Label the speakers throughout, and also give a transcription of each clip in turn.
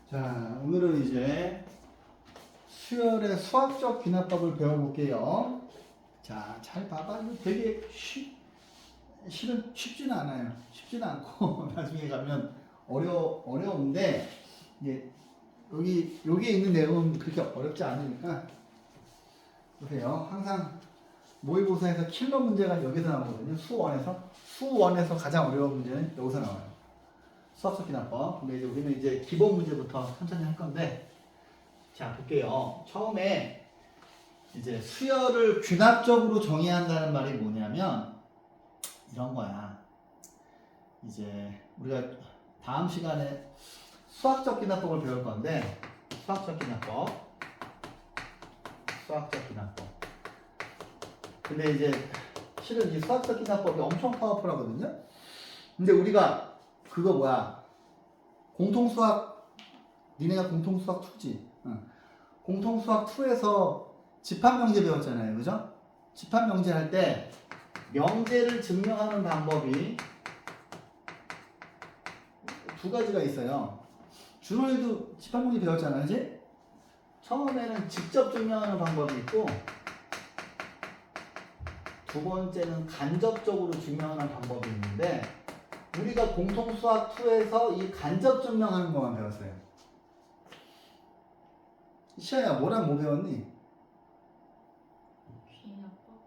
Speaker 1: 자, 오늘은 이제 수열의 수학적 귀납법을 배워볼게요. 자, 잘 봐봐. 이거 되게 쉽지는 않아요. 쉽지는 않고 나중에 가면 어려운데 이제 여기에 있는 내용은 그렇게 어렵지 않으니까 보세요. 항상 모의고사에서 킬러 문제가 여기서 나오거든요. 수원에서 가장 어려운 문제는 여기서 나와요. 수학적 귀납법. 근데 이제 우리는 이제 기본 문제부터 천천히 할 건데, 자 볼게요. 처음에 이제 수열을 귀납적으로 정의해야 한다는 말이 뭐냐면 이런 거야. 이제 우리가 다음 시간에 수학적 귀납법을 배울 건데, 수학적 귀납법. 근데 이제 실은 이 수학적 귀납법이 엄청 파워풀하거든요. 근데 우리가 그거 뭐야? 공통수학, 니네가 공통수학 2지? 응. 공통수학 2에서 집합명제 배웠잖아요. 그죠? 집합명제 할 때 명제를 증명하는 방법이 두 가지가 있어요. 준호이도 집합명제 배웠잖아. 그지? 처음에는 직접 증명하는 방법이 있고, 두 번째는 간접적으로 증명하는 방법이 있는데, 우리가 공통수학 2에서 이 간접 증명하는 것만 배웠어요. 시아야, 뭐랑 뭐 배웠니?
Speaker 2: 귀납법,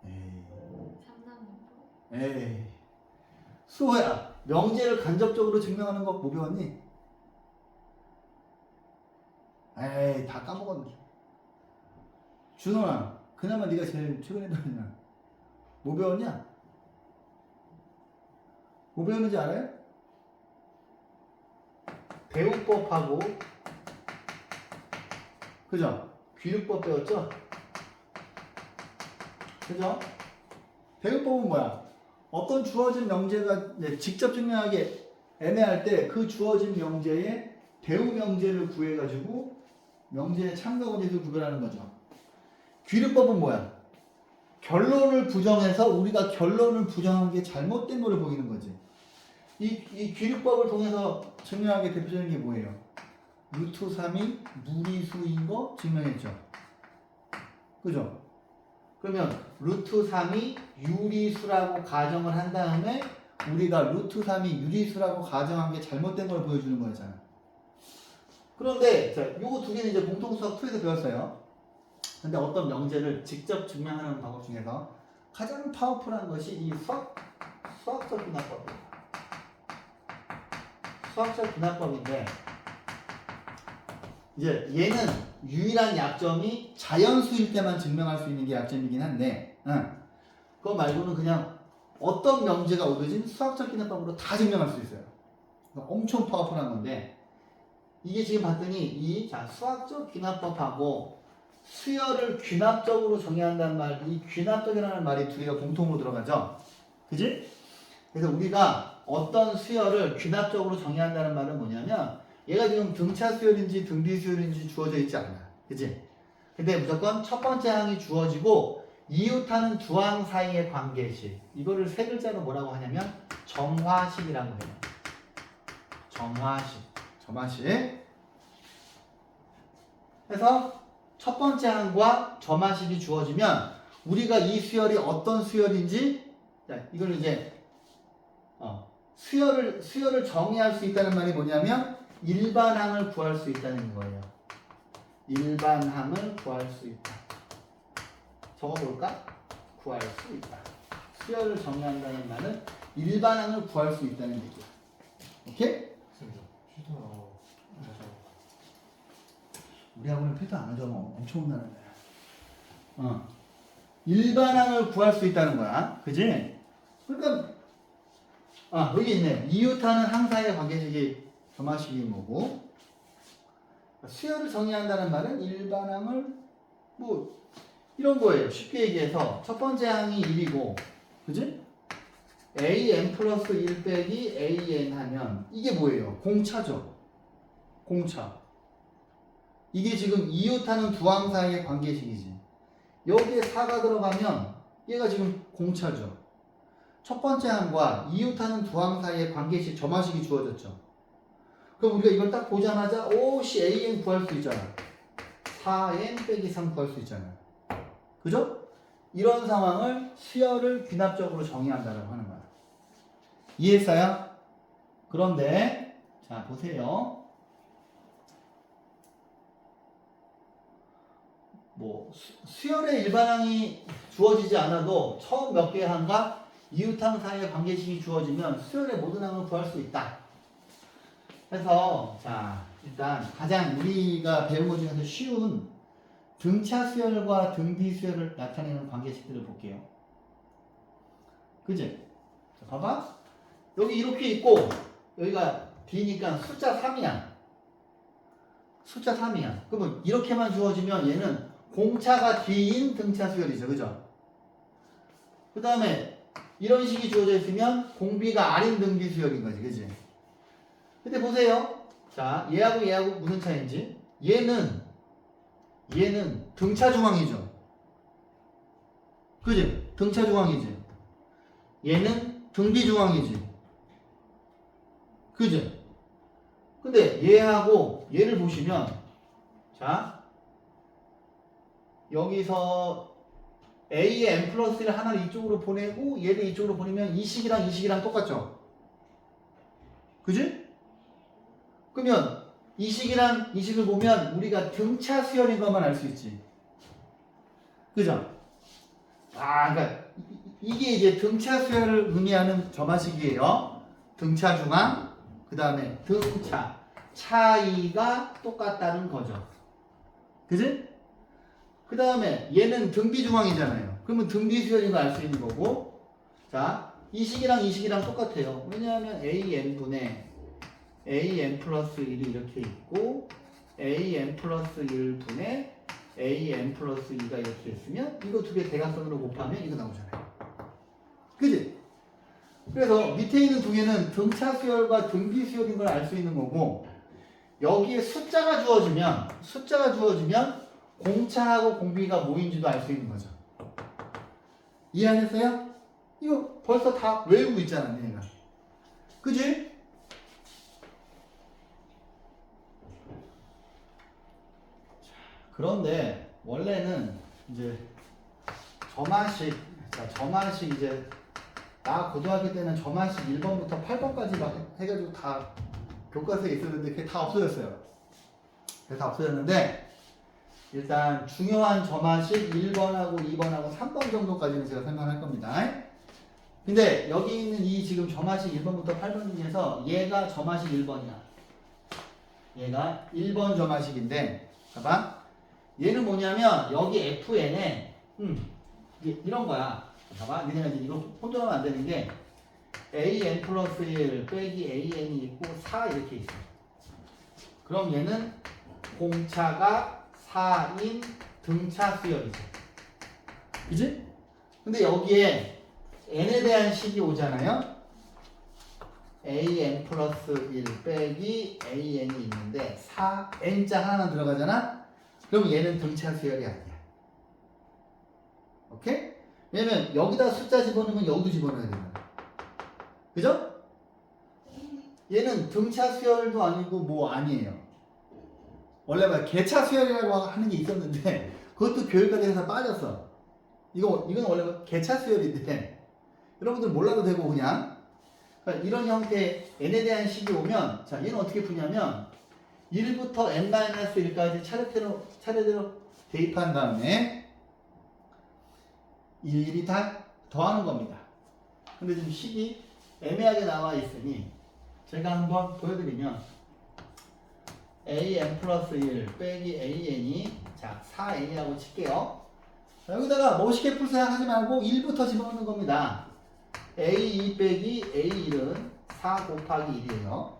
Speaker 1: 에이.
Speaker 2: 삼남법,
Speaker 1: 에이. 수호야, 명제를 간접적으로 증명하는 거 뭐 배웠니? 에이, 다 까먹었네. 준호야, 그나마 네가 제일 최근에 배웠냐? 뭐 배웠냐? 뭐 배웠는지 알아요? 배우법하고, 그죠? 귀납법 배웠죠? 그죠? 배우법은 뭐야? 어떤 주어진 명제가 이제 직접 증명하기 애매할 때 그 주어진 명제의 배우 명제를 구해가지고 명제의 참가 원리를 구별하는 거죠. 귀납법은 뭐야? 결론을 부정해서 우리가 결론을 부정한 게 잘못된 거를 보이는 거지. 이 귀납법을 통해서 증명하게 대표적인 게 뭐예요? 루트 3이 무리수인 거 증명했죠. 그죠? 그러면 루트 3이 유리수라고 가정을 한 다음에 우리가 루트 3이 유리수라고 가정한 게 잘못된 걸 보여주는 거잖아. 그런데 자, 요거 두 개는 이제 공통수학 2에서 배웠어요. 근데 어떤 명제를 직접 증명하는 방법 중에서 가장 파워풀한 것이 이 수학적 귀납법이에요. 수학적 귀납법인데, 이제 얘는 유일한 약점이 자연수일 때만 증명할 수 있는 게 약점이긴 한데, 그거 말고는 그냥 어떤 명제가 오르진 수학적 귀납법으로 다 증명할 수 있어요. 엄청 파워풀한 건데, 이게 지금 봤더니 수학적 귀납법하고 수열을 귀납적으로 정의한다는 말, 이 귀납적이라는 말이 두 개가 공통으로 들어가죠. 그지? 그래서 우리가 어떤 수열을 귀납적으로 정의한다는 말은 뭐냐면, 얘가 지금 등차 수열인지 등비 수열인지 주어져 있지 않아. 그치? 근데 무조건 첫 번째 항이 주어지고 이웃하는 두 항 사이의 관계식. 이거를 세 글자로 뭐라고 하냐면 점화식이라고 해요. 점화식. 그래서 첫 번째 항과 점화식이 주어지면 우리가 이 수열이 어떤 수열인지, 자, 이걸 이제 수열을 정의할 수 있다는 말이 뭐냐면 일반항을 구할 수 있다는 거예요. 일반항을 구할 수 있다. 적어볼까? 구할 수 있다. 수열을 정의한다는 말은 일반항을 구할 수 있다는 얘기야. 오케이? 우리하고는 필터 안 하죠. 엄청 혼나는데. 일반항을 구할 수 있다는 거야. 그지? 그러니까 여기 있네. 이웃하는 항사의 관계식이 점화식이 뭐고, 수열을 정의한다는 말은 일반항을 이런 거예요. 쉽게 얘기해서 첫 번째 항이 1이고, 그지? an 플러스 1 빼기 an 하면 이게 뭐예요? 공차죠. 공차. 이게 지금 이웃하는 두 항 사이의 관계식이지. 여기에 4가 들어가면 얘가 지금 공차죠. 첫 번째 항과 이웃하는 두 항 사이의 관계식 점화식이 주어졌죠. 그럼 우리가 이걸 딱 보자마자 오씨 AN 구할 수 있잖아. 4N 빼기 3 구할 수 있잖아. 그죠? 이런 상황을 수열을 귀납적으로 정의한다고 하는 거야. 이해했어요? 그런데 자 보세요. 뭐 수열의 일반항이 주어지지 않아도 처음 몇 개의 항과 이웃항 사이의 관계식이 주어지면 수열의 모든 항을 구할 수 있다. 그래서 자 일단 가장 우리가 배운 것 중에서 쉬운 등차 수열과 등비 수열을 나타내는 관계식들을 볼게요. 그지? 자, 봐봐. 여기 이렇게 있고 여기가 D니까 숫자 3이야. 숫자 3이야. 그러면 이렇게만 주어지면 얘는 공차가 D인 등차 수열이죠. 그죠? 그 다음에 이런 식이 주어져 있으면 공비가 R인 등비 수열인 거지. 그지? 근데 보세요. 자, 얘하고 무슨 차이인지. 얘는 등차 중앙이죠. 그지? 등차 중앙이지. 얘는 등비 중앙이지. 그지? 근데 얘하고 얘를 보시면 자 여기서 A의 n 플러스를 하나를 이쪽으로 보내고 얘를 이쪽으로 보내면 이 식이랑 똑같죠? 그지? 그러면 이 식이랑 이 식을 보면 우리가 등차 수열인 것만 알 수 있지. 그죠? 그러니까 이게 이제 등차 수열을 의미하는 점화식이에요. 등차 중앙, 그 다음에 등차. 차이가 똑같다는 거죠. 그지? 그 다음에 얘는 등비 중앙이잖아요. 그러면 등비 수열인 걸 알 수 있는 거고. 자, 이 식이랑 똑같아요. 왜냐하면 AN분의 AN 플러스 1이 이렇게 있고 AN 플러스 1분의 AN 플러스 2가 이렇게 있으면 이거 두 개 대각선으로 곱하면 이거 나오잖아요. 그지? 그래서 밑에 있는 두 개는 등차 수열과 등비 수열인 걸 알 수 있는 거고 여기에 숫자가 주어지면 공차하고 공비가 뭐인지도 알 수 있는 거죠. 이해하셨어요? 이거 벌써 다 외우고 있잖아, 얘가. 그지? 그런데 원래는 이제 점화식 이제 나 고등학교 때는 점화식 1번부터 8번까지 막 해가지고 다 교과서에 있었는데 그게 다 없어졌어요. 그게 다 없어졌는데 일단 중요한 점화식 1번하고 2번하고 3번 정도까지는 제가 설명할 겁니다. 근데 여기 있는 이 지금 점화식 1번부터 8번 중에서 얘가 점화식 1번이야. 얘가 1번 점화식인데 봐봐. 얘는 뭐냐면 여기 FN에 이런 거야. 봐봐. 얘네가 이거 혼돈하면 안 되는 게 AN 플러스 1 빼기 AN이 있고 4 이렇게 있어. 그럼 얘는 공차가 4인 등차 수열이죠. 그지? 근데 여기에 n에 대한 식이 오잖아요. AN 플러스 1 빼기 AN이 있는데 4n자 하나 들어가잖아. 그럼 얘는 등차 수열이 아니야. 오케이? 왜냐면 여기다 숫자 집어넣으면 여기도 집어넣어야 되잖아. 그죠? 얘는 등차 수열도 아니고 뭐 아니에요. 원래 막 개차 수열이라고 하는 게 있었는데 그것도 교육과정에서 빠졌어. 이건 원래 개차 수열인데 여러분들 몰라도 되고 그냥 그러니까 이런 형태의 n에 대한 식이 오면 자 얘는 어떻게 푸냐면 1부터 n-1까지 차례대로 대입한 다음에 일일이 다 더하는 겁니다. 근데 지금 식이 애매하게 나와 있으니 제가 한번 보여드리면 AN 플러스 1 빼기 AN이 자 4N이라고 칠게요. 자, 여기다가 멋있게 풀 생각 하지 말고 1부터 집어넣는 겁니다. A2 빼기 A1은 4 곱하기 1이에요.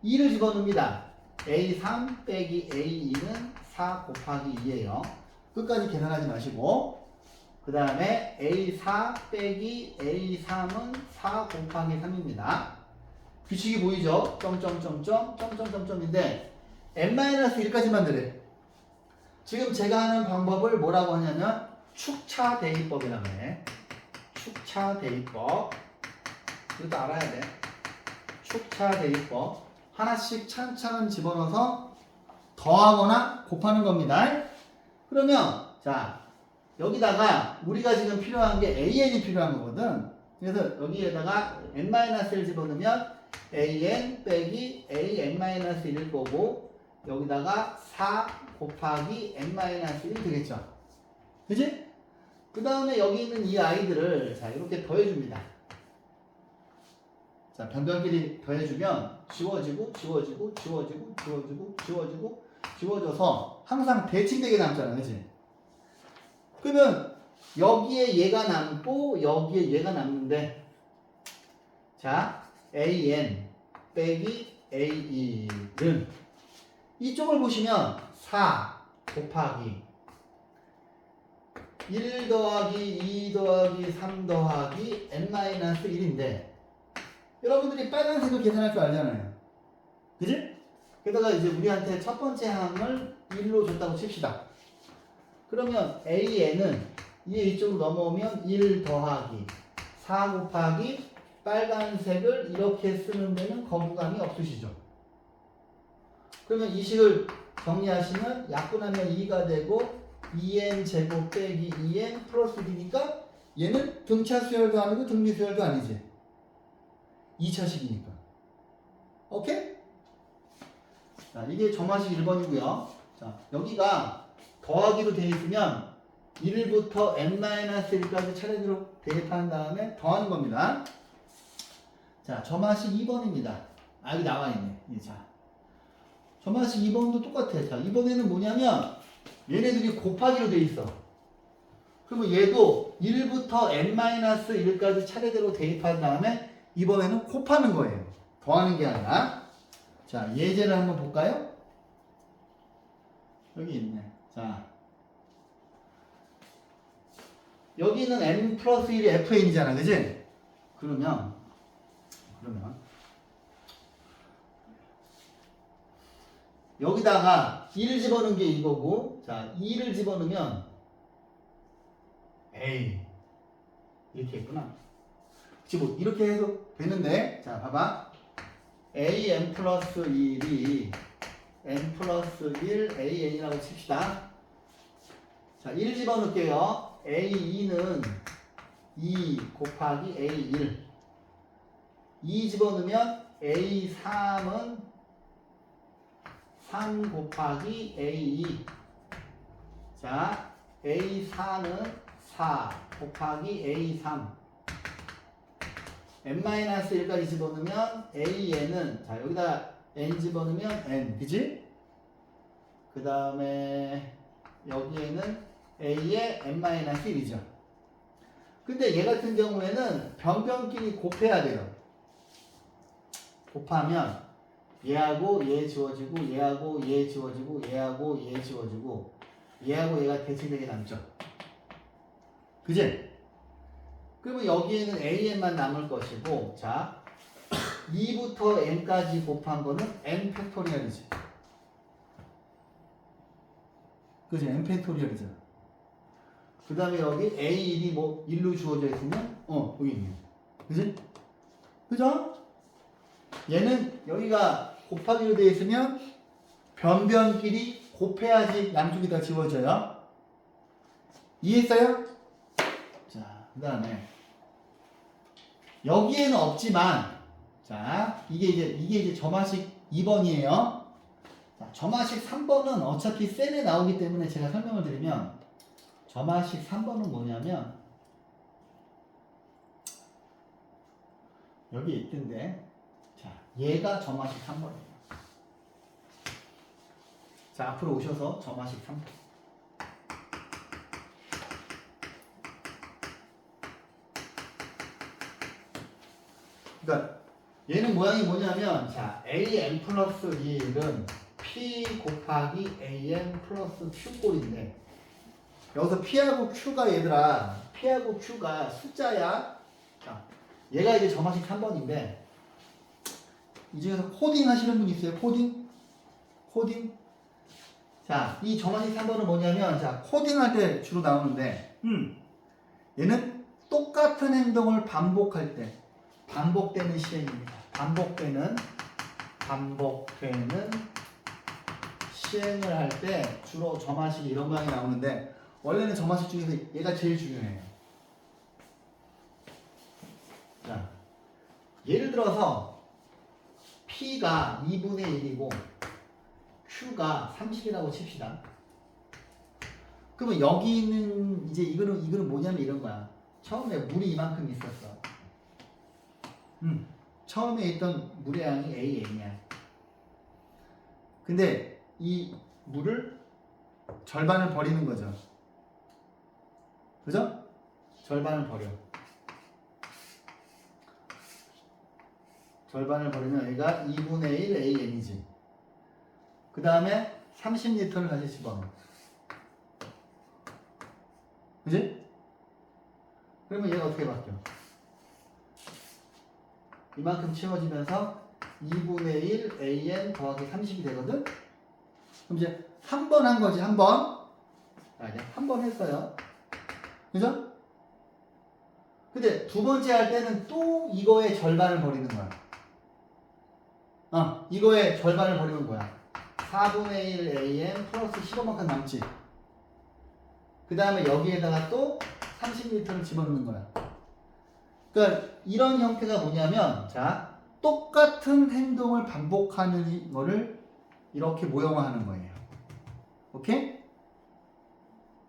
Speaker 1: 2를 집어넣습니다. A3 빼기 A2는 4 곱하기 2예요. 끝까지 계산하지 마시고 그 다음에 A4 빼기 A3은 4 곱하기 3입니다. 규칙이 보이죠? 점점점점인데 n-1까지만 들래. 지금 제가 하는 방법을 뭐라고 하냐면 축차 대입법이라고 해. 축차 대입법. 이것도 알아야 돼. 축차 대입법. 하나씩 차근차근 집어넣어서 더하거나 곱하는 겁니다. 그러면 자 여기다가 우리가 지금 필요한 게 AN이 필요한 거거든. 그래서 여기에다가 n-1을 집어넣으면 AN 빼기 AN-1일 거고 여기다가 4 곱하기 n-1이 되겠죠. 그지? 그 다음에 여기 있는 이 아이들을 자 이렇게 더해줍니다. 자 변변끼리 더해주면 지워지고 지워지고 지워지고 지워지고 지워지고 지워져서 항상 대칭되게 남잖아. 그지? 그러면 여기에 얘가 남고 여기에 얘가 남는데 자 AN 빼기 AE는 이쪽을 보시면 4 곱하기 1 더하기 2 더하기 3 더하기 n-1인데 여러분들이 빨간색을 계산할 줄 알잖아요. 그지? 게다가 이제 우리한테 첫 번째 항을 1로 줬다고 칩시다. 그러면 AN은 이쪽으로 넘어오면 1 더하기 4 곱하기 빨간색을 이렇게 쓰는 데는 거부감이 없으시죠? 그러면 이 식을 정리하시면 약분하면 2가 되고 2n 제곱 빼기 2n 플러스 1이니까 얘는 등차 수열도 아니고 등비 수열도 아니지. 2차식이니까. 오케이? 자, 이게 점화식 1번이고요. 자, 여기가 더하기로 되어 있으면 1부터 n-1까지 차례대로 대입한 다음에 더하는 겁니다. 자, 점화식 2번입니다. 아, 여기 나와 있네. 자, 점화식 2번도 똑같아. 자, 이번에는 뭐냐면 얘네들이 곱하기로 돼 있어. 그러면 얘도 1부터 n-1까지 차례대로 대입한 다음에 이번에는 곱하는 거예요. 더하는 게 아니라. 자, 예제를 한번 볼까요? 여기 있네. 자, 여기는 n 플러스 1이 fn이잖아. 그지? 그러면 여기다가 1을 집어넣은 게 이거고, 자, 2를 집어넣으면 A 이렇게 했구나. 뭐 이렇게 해도 되는데, 자, 봐봐. A n 플러스 1이 n 플러스 1 a n이라고 칩시다. 자, 1 집어넣을게요. A 2는 2 곱하기 A 1. 2 집어넣으면 A 3은 3 곱하기 A2. 자, A4는 4 곱하기 A3. n-1까지 집어넣으면 AN은, 자, 여기다 n 집어넣으면 n. 그지? 그 다음에 여기에는 A의 n-1이죠. 근데 얘 같은 경우에는 변변끼리 곱해야 돼요. 곱하면 얘하고 얘 지워지고 얘하고 얘 지워지고 얘하고 얘 지워지고 얘하고 얘가 대칭되게 남죠. 그지? 그러면 여기에는 AN만 남을 것이고, 자 2부터 n까지 곱한 거는 n 팩토리얼이지. 그지? n 팩토리얼이죠. 그 다음에 여기 A1이 뭐 1로 주어져 있으면 여기 있네. 그지? 그죠? 얘는 여기가 곱하기로 되어 있으면 변변끼리 곱해야지 양쪽이 다 지워져요. 이해했어요? 자, 그 다음에 여기에는 없지만, 자, 이게 이제 점화식 2번이에요. 자, 점화식 3번은 어차피 셀에 나오기 때문에 제가 설명을 드리면, 점화식 3번은 뭐냐면 여기 있던데, 자, 얘가 점화식 3번이에요. 자, 앞으로 오셔서 점화식 3번. 그러니까 얘는 모양이 뭐냐면, 자, AN 플러스 1은 P 곱하기 AN 플러스 Q꼴인데, 여기서 P하고 Q가 얘들아, P하고 Q가 숫자야. 자, 얘가 이제 점화식 3번인데, 이 중에서 코딩 하시는 분 있어요? 코딩? 자, 이 점화식 3번은 뭐냐면, 자, 코딩할 때 주로 나오는데, 얘는 똑같은 행동을 반복할 때, 반복되는 시행입니다. 반복되는 반복되는 시행을 할 때 주로 점화식이 이런 모양이 나오는데 원래는 점화식 중에서 얘가 제일 중요해요. 자, 예를 들어서 P가 2분의 1이고 Q가 30이라고 칩시다. 그러면 여기 있는 이제 이거는 뭐냐면 이런 거야. 처음에 물이 이만큼 있었어. 처음에 있던 물의 양이 AN이야. 근데 이 물을 절반을 버리는 거죠. 그죠? 절반을 버려. 절반을 버리면 얘가 2분의 1 AN이지. 그 다음에 30리터를 다시 집어넣어. 그지? 그러면 얘가 어떻게 바뀌어? 이만큼 채워지면서 2분의 1 AN 더하기 30이 되거든? 그럼 이제 한 번 한 거지, 한 번. 이제 한 번 했어요. 그죠? 근데 두 번째 할 때는 또 이거의 절반을 버리는 거야. 이거의 절반을 버리는 거야. 4분의 1 AM 플러스 15만큼 남지. 그 다음에 여기에다가 또 30리터를 집어넣는 거야. 그러니까 이런 형태가 뭐냐면, 자, 똑같은 행동을 반복하는 거를 이렇게 모형화하는 거예요. 오케이?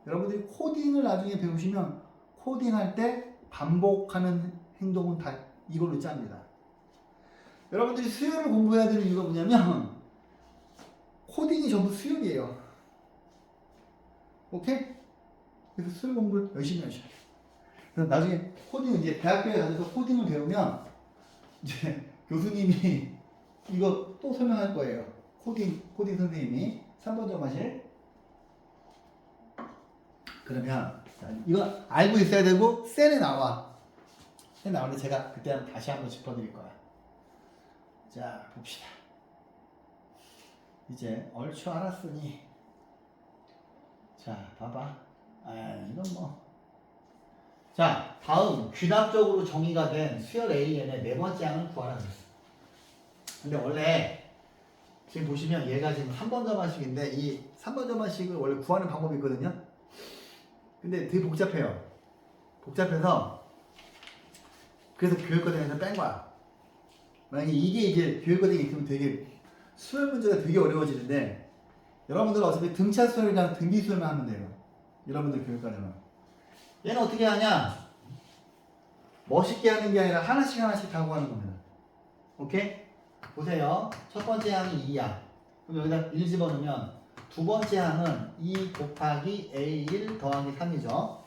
Speaker 1: 여러분들이 코딩을 나중에 배우시면 코딩할 때 반복하는 행동은 다 이걸로 짭니다. 여러분들이 수열을 공부해야 되는 이유가 뭐냐면 코딩이 전부 수열이에요. 오케이? 그래서 수열 공부를 열심히 하셔야 돼요. 그래서 나중에 코딩 이제 대학교에 가서 코딩을 배우면 이제 교수님이 이거 또 설명할 거예요. 코딩 선생님이 3번 점하실. 그러면 자, 이거 알고 있어야 되고 셀에 나와. 셀에 나오는데 제가 그때 다시 한번 짚어드릴 거야. 자, 봅시다. 이제 얼추 알았으니 자, 봐봐. 이건 뭐. 자, 다음 귀납적으로 정의가 된 수열 AN의 네 번째 항을 구하라 그랬어. 근데 원래 지금 보시면 얘가 지금 3번 점화식인데 이 3번 점화식을 원래 구하는 방법이 있거든요. 근데 되게 복잡해요. 복잡해서 그래서 교육과정에서 뺀 거야. 만약에 이게 이제 교육과정에 있으면 되게 수열 문제가 되게 어려워지는데 여러분들은 어차피 등차 수열이랑 등비 수열만 하면 돼요. 여러분들 교육과정은. 얘는 어떻게 하냐? 멋있게 하는 게 아니라 하나씩 다 구하는 겁니다. 오케이? 보세요. 첫 번째 항이 2야. 그럼 여기다 1 집어넣으면 두 번째 항은 2 곱하기 A1 더하기 3이죠.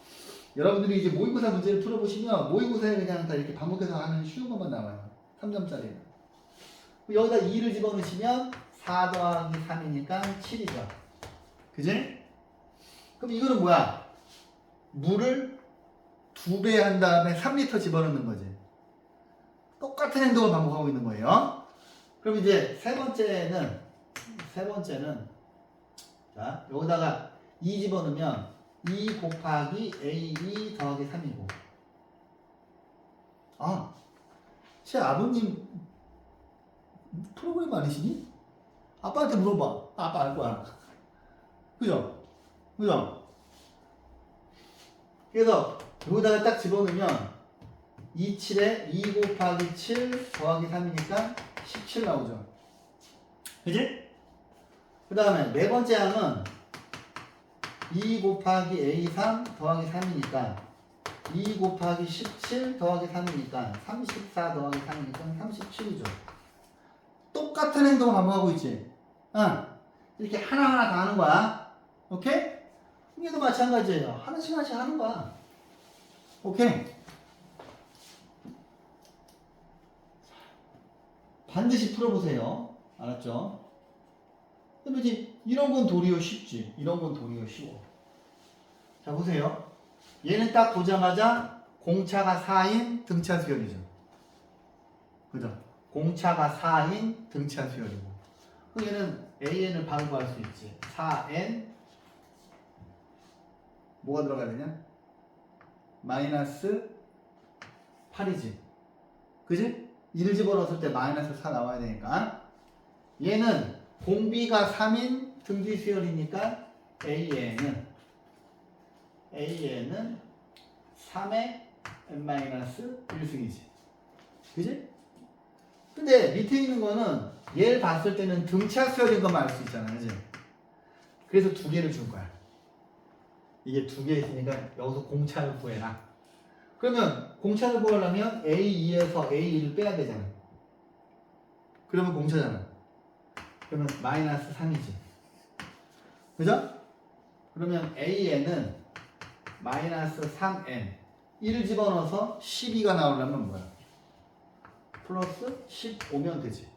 Speaker 1: 여러분들이 이제 모의고사 문제를 풀어보시면 모의고사에 그냥 다 이렇게 반복해서 하는 쉬운 것만 나와요. 3점짜리는. 여기다 2를 집어넣으시면 4 더하기 3이니까 7이죠. 그지? 그럼 이거는 뭐야? 물을 2배 한 다음에 3리터 집어넣는 거지. 똑같은 행동을 반복하고 있는 거예요. 그럼 이제 세 번째는 자, 여기다가 2 집어넣으면 2 곱하기 A2 더하기 3이고. 제 아버님 프로그램 아니시니? 아빠한테 물어봐. 아빠 알 거야. 그죠? 그래서 여기다가 딱 집어넣으면 27에 2 곱하기 7 더하기 3이니까 17 나오죠. 그지? 그 다음에 네 번째 항은 2 곱하기 A3 더하기 3이니까 2 곱하기 17 더하기 3이니까 34 더하기 3이니까 37이죠. 똑같은 행동을 반복하고 있지. 이렇게 하나하나 다 하는 거야. 오케이? 얘도 마찬가지예요. 하나씩 하는 거야. 오케이? 반드시 풀어보세요. 알았죠? 그럼 이제 이런 건 도리어 쉽지. 이런 건 도리어 쉬워. 자, 보세요. 얘는 딱 보자마자 공차가 4인 등차 수열이죠. 그죠? 공차가 4인 등차 수열이고. 그럼 얘는 AN을 바로 구할 수 있지. 4N 뭐가 들어가야 되냐? 마이너스 8이지. 그지? 1을 집어넣었을 때 마이너스 4 나와야 되니까. 얘는 공비가 3인 등비 수열이니까 A에는 3의 n-1승이지. 그지? 근데 밑에 있는 거는 얘를 봤을 때는 등차 수열인 것만 알 수 있잖아. 그지? 그래서 두 개를 준 거야. 이게 두 개 있으니까 여기서 공차를 구해라. 그러면 공차를 구하려면 A2에서 A1을 빼야 되잖아. 그러면 공차잖아. 그러면 마이너스 3이지. 그죠? 그러면 A에는 마이너스 3n 1을 집어넣어서 12가 나오려면 뭐야? 플러스 15면 되지.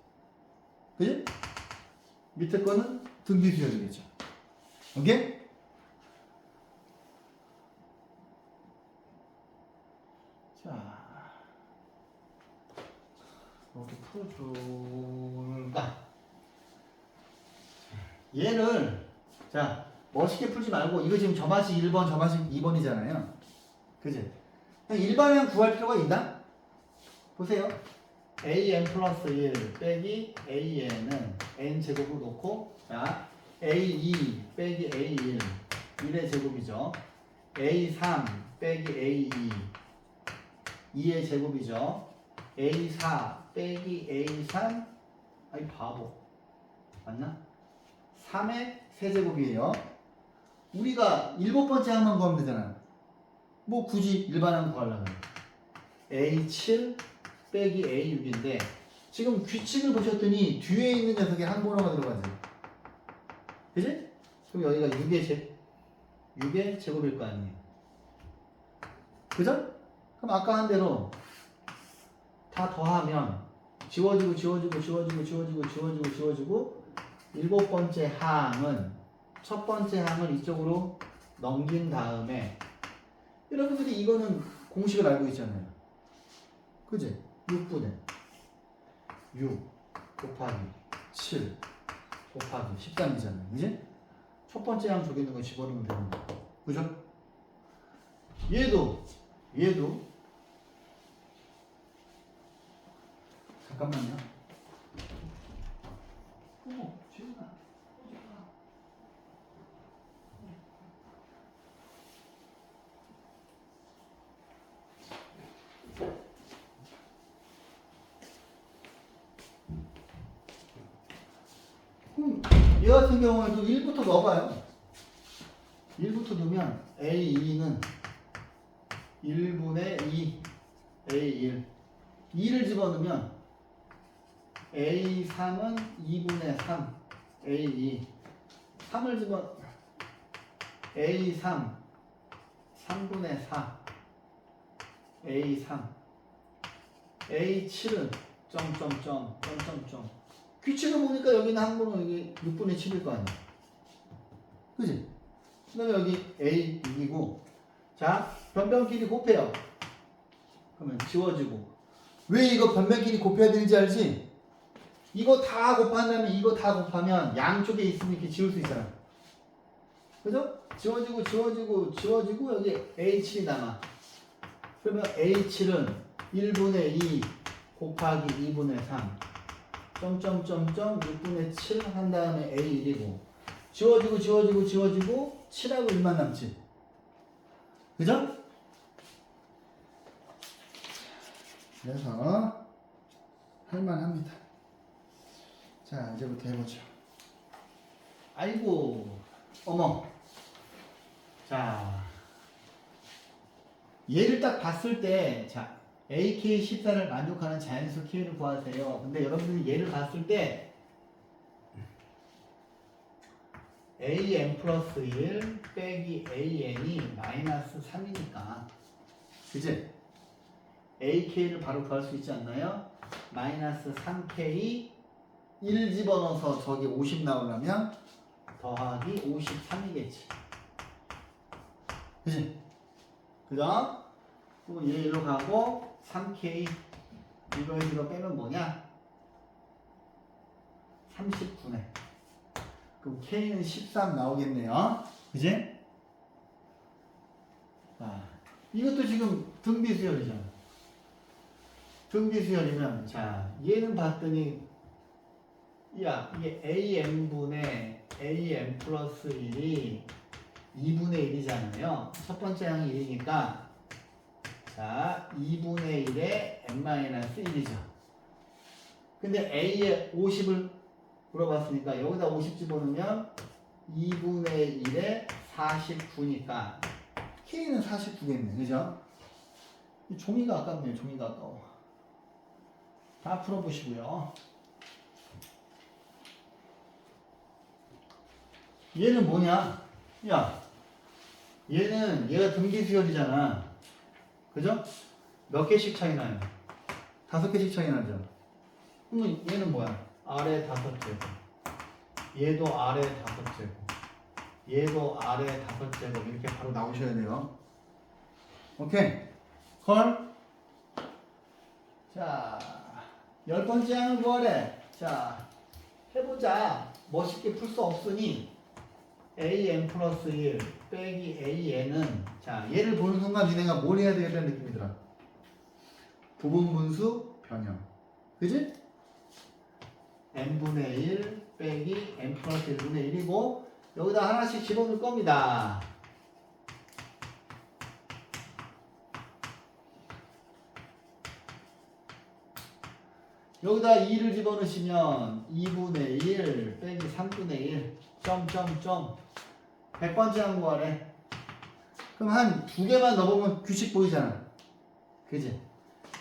Speaker 1: 그지? 밑에 거는 등비수열이겠죠. 오케이? 자, 이렇게 풀어줄까? 얘를 자 멋있게 풀지 말고 이거 지금 저맛이 1번 저맛이 2번이잖아요. 그지? 그냥 일반형 구할 필요가 있나? 보세요. an 플러스 1 빼기 an은 n 제곱으로 놓고 자 a2 빼기 a1 1의 제곱이죠. a3 빼기 a2 2의 제곱이죠. a4 빼기 a3 아이 바보 맞나? 3의 세제곱이에요. 우리가 7번째 항만 구하면 되잖아. 뭐 굳이 일반항 구하려면 a7 빼기 a6인데 지금 규칙을 보셨더니 뒤에 있는 녀석에 항번호가 들어가지. 그지? 그럼 여기가 6의 제곱일 거 아니에요. 그죠? 그럼 아까 한 대로 다 더하면 지워지고 7번째 항은 첫 번째 항을 이쪽으로 넘긴 다음에 여러분들이 이거는 공식을 알고 있잖아요. 그지? 6분의 6 곱하기 7 곱하기 13이잖아요. 그지? 첫 번째 항 저기 있는 거 집어넣으면 되는 거. 그죠? 얘도 잠깐만요. 지훈아. 얘 같은 경우에도 1부터 넣어봐요. 1부터 넣으면 A2는 1분의 2 A1 2를 집어넣으면 A3은 2분의 3 A2 3을 집어 A3 3분의 4 A3 A7은 점점점 규칙을 보니까 여기는 항문은 여기 6분의 7일 거 아니야. 그지? 그 다음에 여기 A6이고 자 변변끼리 곱해요. 그러면 지워지고 왜 이거 변변끼리 곱해야 되는지 알지? 이거 다 곱한 다음에 이거 다 곱하면 양쪽에 있으면 이렇게 지울 수 있잖아. 그죠? 지워지고 여기 A7이 남아. 그러면 A7은 1분의 2 곱하기 2분의 3 점점점점 6분의 7 한 다음에 A1이고 지워지고 7하고 1만 남지. 그죠? 그래서 할만합니다. 자 이제부터 해보죠. 아이고 어머 자 얘를 딱 봤을 때 자 AK14를 만족하는 자연수 K를 구하세요. 근데 여러분들이 얘를 봤을 때 AN 플러스 1 빼기 AN이 마이너스 3이니까 그치? AK를 바로 구할 수 있지 않나요? 마이너스 3K 1 집어넣어서 저기 50 나오려면 더하기 53이겠지. 그치? 그죠? 그리고 얘 일로 가고 3K 이거 빼면 뭐냐? 39네. 그럼 K는 13 나오겠네요. 그지? 자, 이것도 지금 등비수열이잖아. 등비수열이면 자 얘는 봤더니 야, 이게 am분의 am 플러스 1이 2분의 1이잖아요. 첫 번째 항이 1이니까 자, 2분의 1에 n-1이죠. 근데 a에 50을 물어봤으니까 여기다 50 집어넣으면 2분의 1에 49니까 k는 49겠네. 그죠? 이 종이가 아깝네요. 종이가 아까워. 다 풀어보시고요. 얘는 뭐냐? 야, 얘가 등기수열이잖아. 그죠? 몇 개씩 차이 나요? 5개씩 차이 나죠? 그러면 얘는 뭐야? 아래 5제곱. 얘도 아래 5제곱. 얘도 아래 5제곱. 이렇게 바로 나오셔야 돼요. 오케이. 걸. 자, 10번째 항을 구하래. 자, 해보자. 멋있게 풀 수 없으니 am 플러스 1 빼기 an은 자, 얘를 보는 순간 니네가 뭘 해야 되겠다는 느낌이 들어. 부분분수 변형. 그지? n분의 1 빼기 n 플러스 1분의 1이고 여기다 하나씩 집어넣을 겁니다. 여기다 2를 집어넣으시면 2분의 1 빼기 3분의 1 점점점 100번째 한 거래. 그럼 한 2개만 넣어보면 규칙 보이잖아. 그지?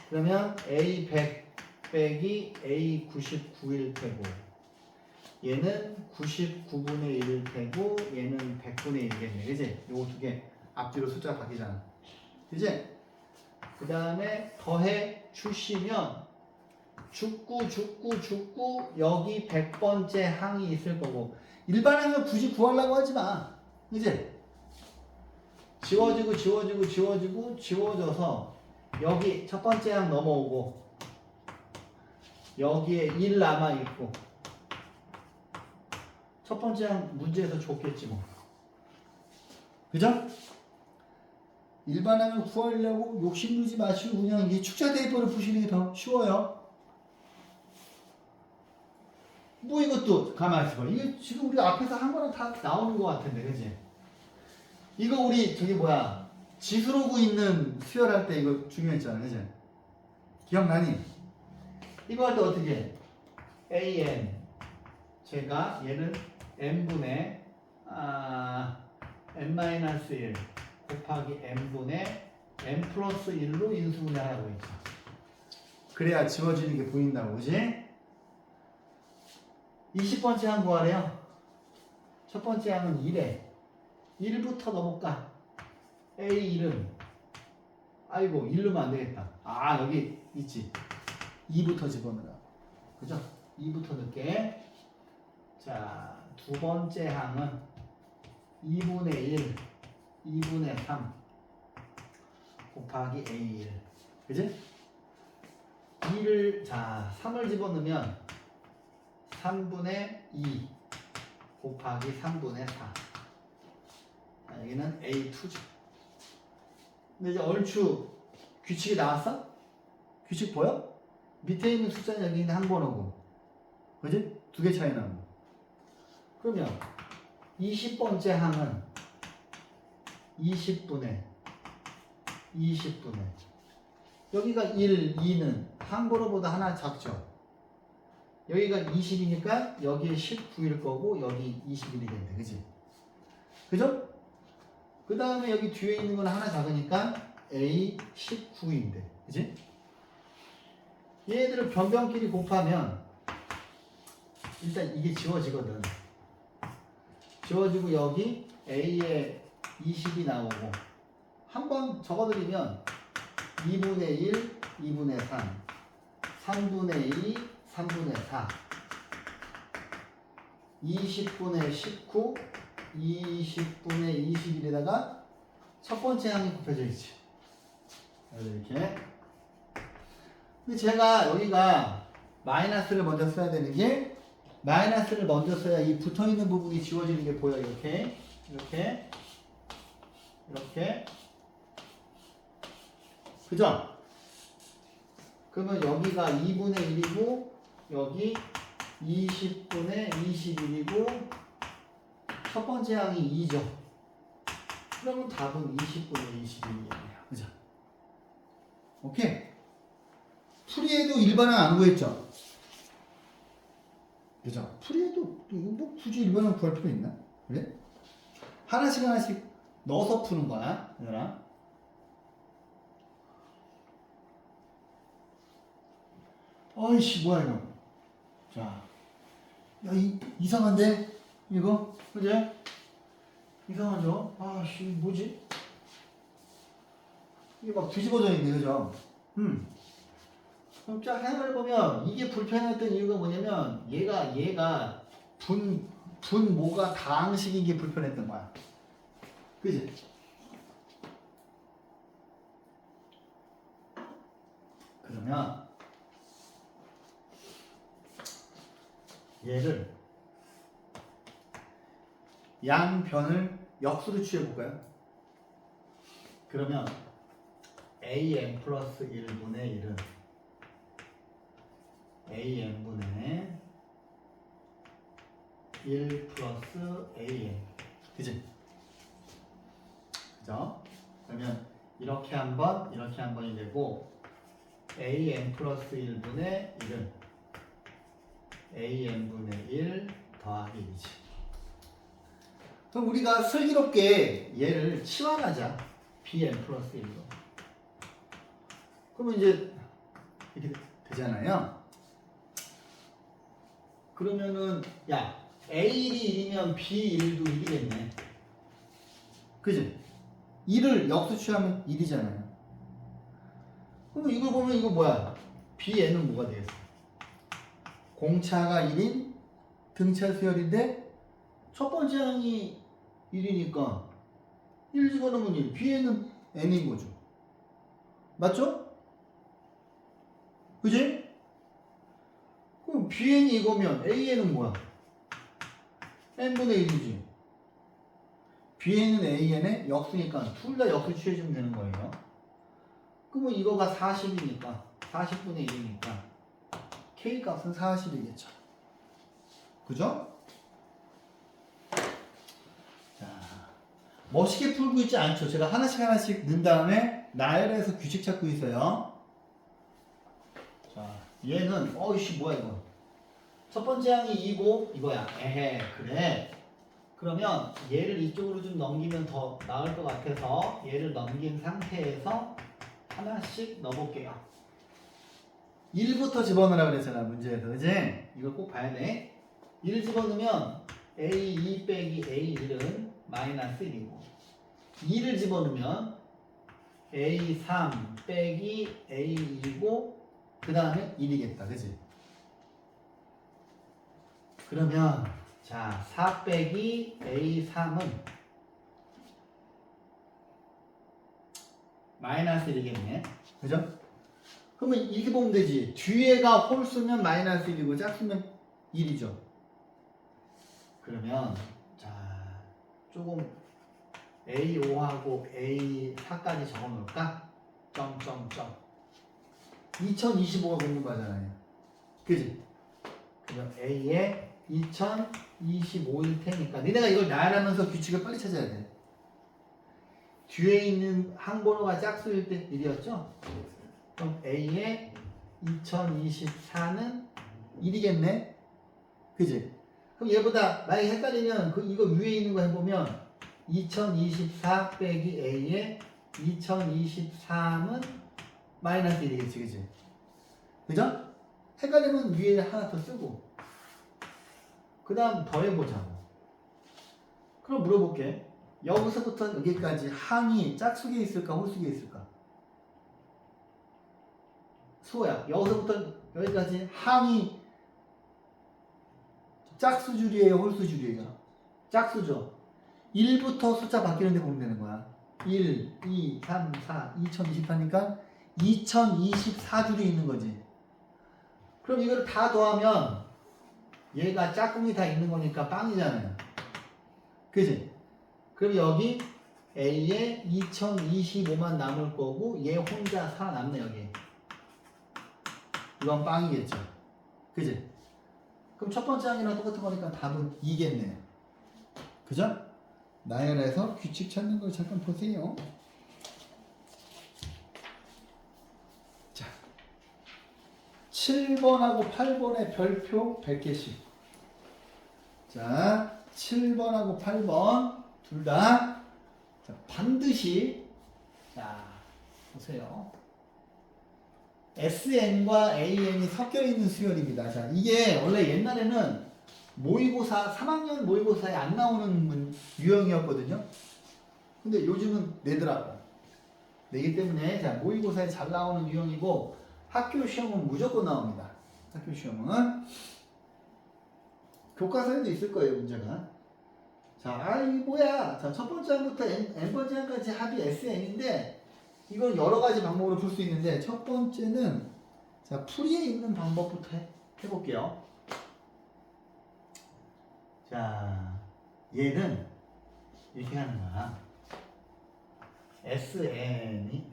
Speaker 1: 그러면 A100 빼기 A99일 테고 얘는 99분의 1일 테고 얘는 100분의 1이겠네. 그지? 요거 2개 앞뒤로 숫자 바뀌잖아. 그지? 그 다음에 더해 주시면 죽고 여기 100번째 항이 있을 거고 일반 항을 굳이 구하려고 하지 마. 그지? 지워져서 여기 첫 번째 항 넘어오고 여기에 1 남아있고 첫 번째 항 문제에서 줬겠지 뭐. 그죠? 일반 항을 구하려고 욕심내지 마시고 그냥 이 축자 대입법을 푸시는 게 더 쉬워요. 뭐 이것도 가만히 있어봐. 이게 지금 우리 앞에서 한 거랑 다 나오는 것 같은데, 그지? 이거 우리 저기 뭐야 지수로구 있는 수열할 때 이거 중요했잖아, 그지? 기억나니? 이거 할 때 어떻게 해? an 제가 얘는 n분의 n-1 곱하기 n분의 n 플러스 1로 인수분해하라고 했죠. 그래야 지워지는 게 보인다고, 그지? 20번째 항 구하래요. 첫 번째 항은 1에 1부터 넣어볼까? A1은 아이고 1 넣으면 안 되겠다. 아 여기 있지. 2부터 집어넣으라. 그죠? 2부터 넣을게. 자, 두 번째 항은 2분의 1 2분의 3 곱하기 A1 그지? 2를 자 3을 집어넣으면 3분의 2 곱하기 3분의 4 자, 여기는 A2죠. 근데 이제 얼추 규칙이 나왔어? 규칙 보여? 밑에 있는 숫자는 여기 있는 한 번호고 그지? 2개 차이 나고 그러면 20번째 항은 20분의 여기가 1, 2는 한 번호보다 하나 작죠? 여기가 20이니까 여기에 19일 거고 여기 21이겠네. 그지? 그죠? 그 다음에 여기 뒤에 있는 건 하나 작으니까 A 19인데. 그지? 얘들을 변변끼리 곱하면 일단 이게 지워지거든. 지워지고 여기 A에 20이 나오고 한 번 적어드리면 2분의 1, 2분의 3, 3분의 2, 3분의 4 20분의 19 20분의 21에다가 첫 번째 항이 곱해져 있지. 이렇게. 근데 제가 여기가 마이너스를 먼저 써야 되는 게 마이너스를 먼저 써야 이 붙어있는 부분이 지워지는 게 보여. 이렇게 그죠? 그러면 여기가 2분의 1이고 여기 20분의 21이고 첫 번째 항이 2죠. 그러면 답은 20분의 21이겠네요. 그죠? 오케이. 풀이에도 일반항 안 구했죠? 그죠? 풀이에도 뭐 굳이 일반항 구할 필요 있나? 그래? 하나씩 하나씩 넣어서 푸는 거야. 얘들아. 어이씨 뭐야 이거. 자, 야 이상한데 이거 그지? 이상하죠? 아씨 뭐지? 이게 막 뒤집어져 있네 그죠? 그럼 쫙 해석을 보면 이게 불편했던 이유가 뭐냐면 얘가 분모가 다항식인 게 불편했던 거야. 그지? 그러면 얘를 양변을 역수로 취해볼까요? 그러면 am 플러스 1분의 1은 am분의 1 플러스 am 그지? 그죠? 그러면 이렇게 한 번, 이렇게 한 번이 되고 am 플러스 1분의 1은 am분의 1 더하기 1이지. 그럼 우리가 슬기롭게 얘를 치환하자. bm 플러스 1로. 그러면 이제 이렇게 되잖아요. 그러면은 야 A1이 1이면 B1도 1이겠네. 그지? 1을 역수 취하면 1이잖아요. 그럼 이걸 보면 이거 뭐야? Bn은 뭐가 되겠어? 공차가 1인 등차 수열인데 첫 번째 항이 1이니까 1 집어넣으면 1. Bn은 n인 거죠. 맞죠? 그지? 그럼 Bn이 이거면 AN은 뭐야? n분의 1이지. Bn은 AN의 역수니까 둘 다 역수 취해주면 되는 거예요. 그러면 이거가 40이니까 40분의 1이니까 K 값은 40이겠죠. 그죠? 자, 멋있게 풀고 있지 않죠? 제가 하나씩 하나씩 넣은 다음에 나열해서 규칙 찾고 있어요. 자, 얘는 어이씨 뭐야 이거? 첫 번째 항이 2고 이거야. 에헤 그래. 그러면 얘를 이쪽으로 좀 넘기면 더 나을 것 같아서 얘를 넘긴 상태에서 하나씩 넣어볼게요. 1부터 집어넣으라 그랬잖아 문제에서. 그지? 이걸 꼭 봐야 돼. 1 집어넣으면 A2 빼기 A1은 마이너스 1이고 2를 집어넣으면 A3 빼기 A2고 그 다음에 1이겠다. 그지? 그러면 자 4 빼기 A3은 마이너스 1이겠네. 그죠? 그러면 이렇게 보면 되지. 뒤에가 홀수면 마이너스 1이고 짝수면 1이죠. 그러면 자 조금 A5하고 A4까지 적어놓을까? 점점점 2025가 공부하잖아요. 그지? 그럼 A에 2025일 테니까 니네가 이걸 나열하면서 규칙을 빨리 찾아야 돼. 뒤에 있는 항번호가 짝수일 때 1이었죠? 그럼 A에 2024는 1이겠네? 그지? 그럼 얘보다 만약에 헷갈리면 이거 위에 있는 거 해보면 2024 빼기 A에 2023은 마이너스 1이겠지, 그지? 그죠? 헷갈리면 위에 하나 더 쓰고 그 다음 더해보자고. 그럼 물어볼게. 여기서부터 여기까지 항이 짝수기에 있을까 홀수기에 있을까? 수호야. 여기서부터 여기까지 항이 짝수줄이에요 홀수줄이에요? 짝수죠. 1부터 숫자 바뀌는데 보면 되는 거야. 1, 2, 3, 4, 2024니까 2024줄이 있는 거지. 그럼 이걸 다 더하면 얘가 짝꿍이 다 있는 거니까 빵이잖아요. 그지? 그럼 여기 A에 2025만 남을 거고 얘 혼자 살아남네 여기. 이건 빵이겠죠. 그지? 그럼 첫 번째 항이랑 똑같은 거니까 답은 2겠네요. 그죠? 나열해서 규칙 찾는 걸 잠깐 보세요. 자, 7번하고 8번의 별표 100개씩. 자, 7번하고 8번 둘 다 반드시 자, 보세요. SN과 AN이 섞여 있는 수열입니다. 자, 이게 원래 옛날에는 모의고사 3학년 모의고사에 안 나오는 유형이었거든요. 근데 요즘은 내더라고. 내기 때문에 자, 모의고사에 잘 나오는 유형이고 학교 시험은 무조건 나옵니다. 학교 시험은 교과서에도 있을 거예요, 문제가. 자, 이 뭐야? 자, 첫 번째 항부터 n번째 항까지 합이 SN인데 이건 여러 가지 방법으로 풀 수 있는데 첫 번째는 자, 풀이에 있는 방법부터 해볼게요. 자, 얘는 이렇게 하는 거야. SN이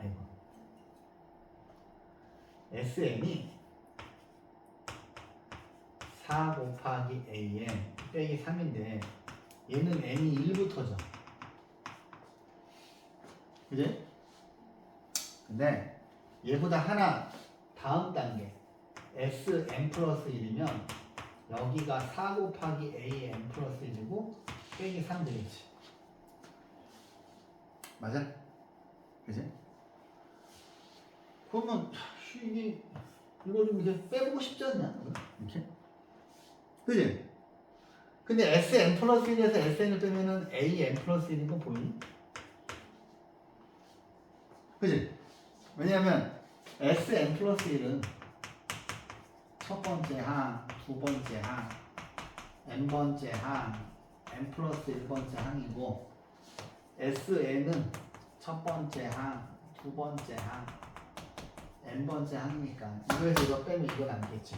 Speaker 1: 4 곱하기 AN 빼기 3인데 얘는 n이 1부터죠. 그지? 근데 얘보다 하나 다음 단계 Sn 플러스 1이면 여기가 4 곱하기 AN 플러스 1이고 빼기 3 되겠지. 맞아? 그지? 그러면 이거 좀 이렇게 빼보고 싶지 않냐? 이렇게? 그지? 근데 Sn 플러스 1에서 Sn을 빼면은 AN 플러스 1인 거 보이니? 그지? 왜냐면 Sn 플러스 1은 첫 번째 항, 두 번째 항, n번째 항, n 플러스 1번째 항이고 Sn은 첫 번째 항, 두 번째 항, n번째 항이니까 이거에서 이거 빼면 이거 남겠지.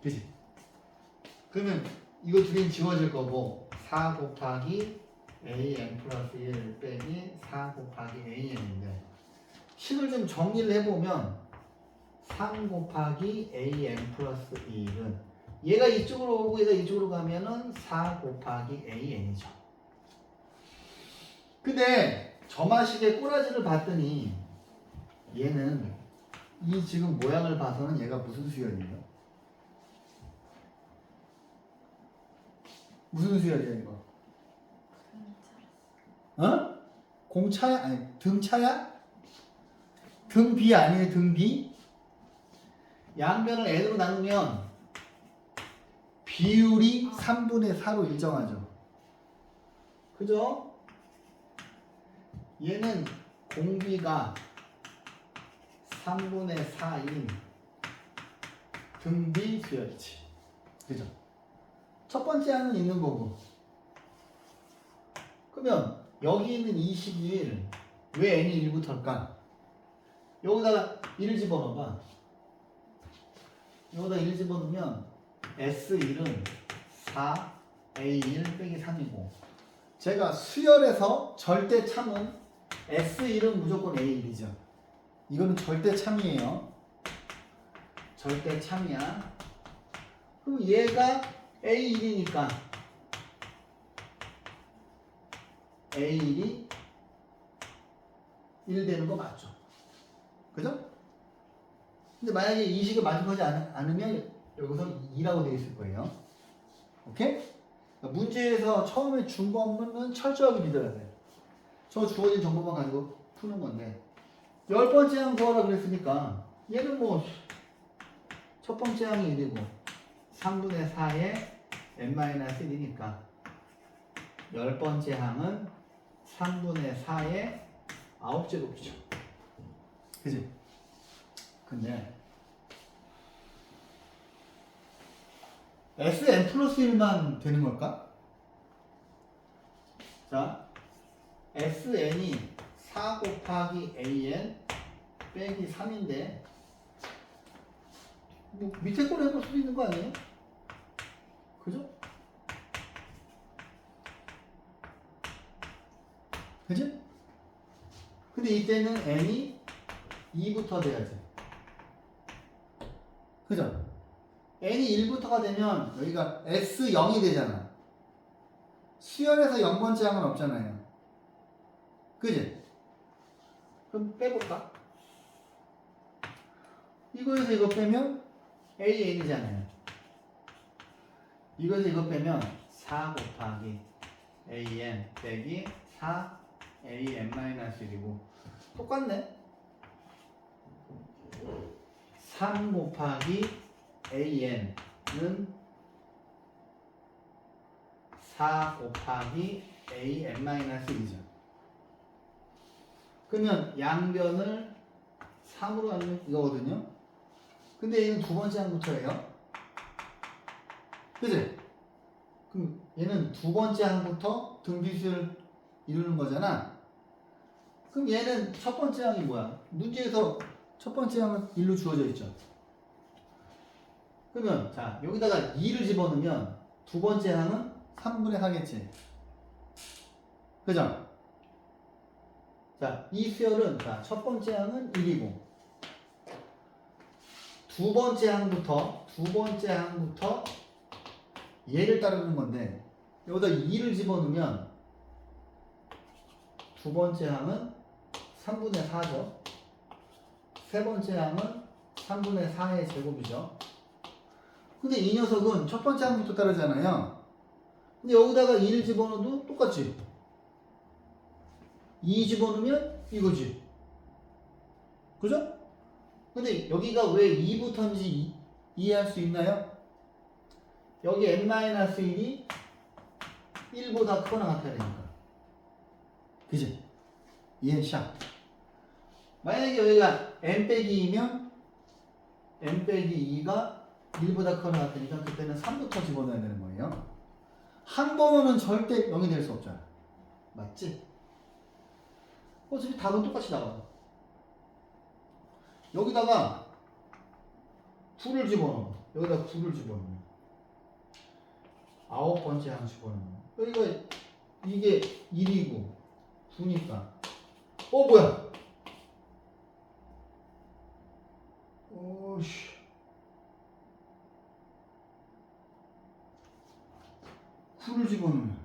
Speaker 1: 그치? 그러면 이거 두 개는 지워질 거고 4 곱하기 an 플러스 1 빼기 4 곱하기 an인데 식을 좀 정리를 해보면 3 곱하기 an 플러스 1은 얘가 이쪽으로 오고 얘가 이쪽으로 가면은 4 곱하기 an이죠. 근데 점화식의 꼬라지를 봤더니 얘는 이 지금 모양을 봐서는 얘가 무슨 수열이에요? 무슨 수열이야 이거? 어? 공차야? 아니 등차야? 등비 아니에요 등비? 양변을 n으로 나누면 비율이 3분의 4로 일정하죠. 그죠? 얘는 공비가 3분의 4인 등비 수열이지. 그죠? 첫 번째 항은 있는 거고. 그러면 여기 있는 21 왜 n이 1부터일까? 여기다가 1 집어넣어봐. 여기다 1 집어넣으면 S1은 4 A1 빼기 3이고 제가 수열에서 절대 참은 S1은 무조건 A1이죠. 이거는 절대 참이에요. 절대 참이야. 그럼 얘가 A1이니까 A1이 1 되는 거 맞죠? 그죠? 근데 만약에 이 식을 만족하지 않으면 여기서 2라고 되어 있을 거예요. 오케이? 문제에서 처음에 준 것만 철저하게 믿어야 돼. 저 주어진 정보만 가지고 푸는 건데 10번째 항 구하라 그랬으니까 얘는 뭐 첫 번째 항이 1이고 3분의 4에 n-1이니까 10번째 항은 3분의 4의 9제곱이죠. 그치? 근데 Sn 플러스 1만 되는 걸까? 자, Sn이 4 곱하기 AN 빼기 3인데 뭐 밑에 거로 해볼 수도 있는 거 아니에요? 그죠? 그지? 근데 이때는 n이 2부터 돼야지. 그죠? n이 1부터가 되면 여기가 S0이 되잖아. 수열에서 0번째 항은 없잖아요. 그지? 그럼 빼볼까? 이거에서 이거 빼면 AN이잖아요. 이거에서 이거 빼면 4 곱하기 AN 빼기 4 AN-1이고 똑같네. 3 곱하기 AN은 4 곱하기 AN-1이죠. 그러면 양변을 3으로 하면 이거거든요. 근데 얘는 두 번째 항부터예요. 그치? 그럼 얘는 두 번째 항부터 등비수를 이루는 거잖아. 그럼 얘는 첫 번째 항이 뭐야? 문제에서 첫 번째 항은 1로 주어져 있죠. 그러면 자 여기다가 2를 집어넣으면 두 번째 항은 3분의 4겠지. 그죠? 자, 이 수열은 자, 첫 번째 항은 1이고 두 번째 항부터 얘를 따르는 건데 여기다 2를 집어넣으면 두 번째 항은 3분의 4죠. 세 번째 항은 3분의 4의 제곱이죠. 근데 이 녀석은 첫 번째 항부터 따르잖아요. 근데 여기다가 2를 집어넣어도 똑같지. 2 집어넣으면 이거지. 그죠? 근데 여기가 왜 2부터인지 이해할 수 있나요? 여기 n-1이 1보다 크거나 같아야 되니까. 그지? 이해 샷. 만약에 여기가 n-2이면 n-2가 1보다 크거나 같으니까 그때는 3부터 집어넣어야 되는 거예요. 한 번은 절대 0이 될 수 없잖아. 맞지? 어차피 답은 똑같이 나와. 여기다가 9를 집어넣어. 여기다 9를 집어넣어. 9번째 항 집어넣어. 여기가 이게 1이고 9니까 뭐야? 오씨. 9를 집어넣으면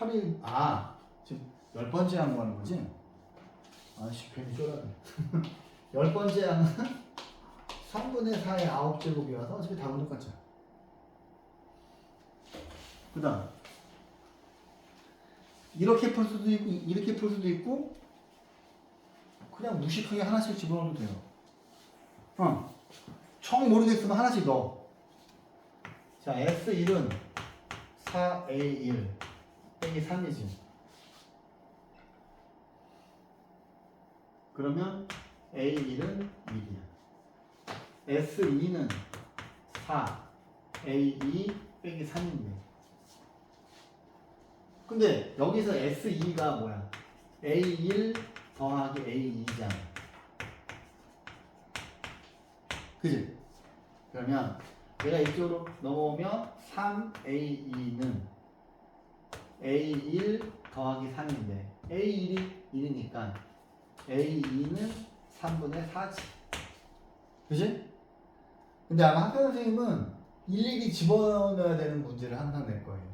Speaker 1: 8이 지금 10번째 항 하는 거지? 아씨 괜히 쫄았네. 10번째 항은 3분의 4의 9제곱이라서 어차피 답은 똑같죠. 그 다음 이렇게 풀 수도 있고 이렇게 풀 수도 있고 그냥 무식하게 하나씩 집어넣어도 돼요. 정 모르겠으면 하나씩 넣어. 자 S1은 4A1 빼기 3이지. 그러면 A1은 1이야. S2는 4A2 빼기 3인데. 근데 여기서 S2가 뭐야? A1 더하기 A2잖아. 그지? 그러면 얘가 이쪽으로 넘어오면 3A2는 A1 더하기 3인데 A1이 1이니까 A2는 3분의 4지. 그지? 근데 아마 학교 선생님은 일일이 집어넣어야 되는 문제를 항상 낼 거예요.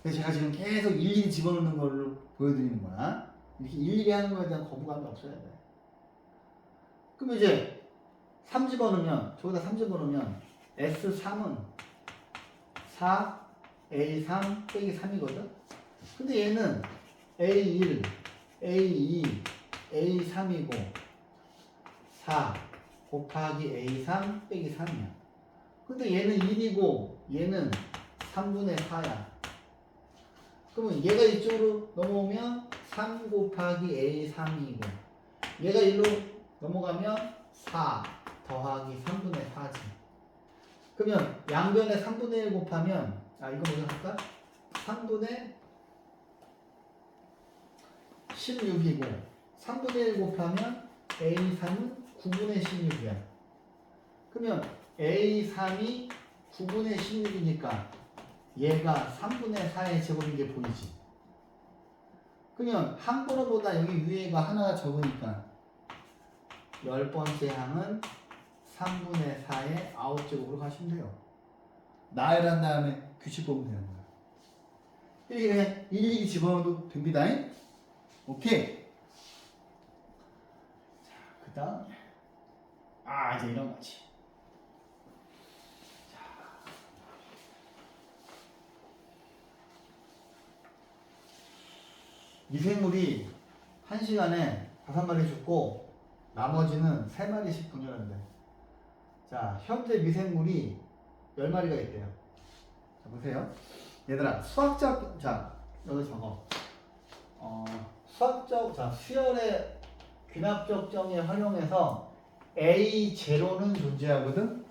Speaker 1: 그래서 제가 지금 계속 일일이 집어넣는 걸로 보여드리는 거야. 이렇게 일일이 하는 거에 대한 거부감이 없어야 돼. 그럼 이제 3 집어넣으면, 저기다 3 집어넣으면 S3은 4A3 빼기 3이거든? 근데 얘는 A1, A2, A3이고 4 곱하기 A3 빼기 3이야. 근데 얘는 1이고 얘는 3분의 4야. 그러면 얘가 이쪽으로 넘어오면 3 곱하기 A3이고 얘가 1로 넘어가면 4 더하기 3분의 4지. 그러면 양변에 3분의 1 곱하면 이거 뭐라 할까? 3분의 16이고 3분의 1 곱하면 A3은 9분의 16이야. 그러면 A3이 9분의 16이니까 얘가 3분의 4의 제곱인 게 보이지. 그러면 한 번호보다 여기 위에가 하나가 적으니까 10번째 항은 3분의 4의 아웃제곱으로 가시면 돼요. 나열한 다음에 규칙 보면 되는 거예요. 이렇게 그냥 일일이 집어넣어도 됩니다. 오케이. 자, 그 다음. 이제 이런 거지. 미생물이 1시간에 5마리 죽고 나머지는 3마리씩 분열한대. 자, 현재 미생물이 10마리가 있대요. 자, 보세요. 얘들아, 수학적, 자, 여기 적어. 수학적, 자, 수열의 귀납적 정의 활용해서 A0는 존재하거든?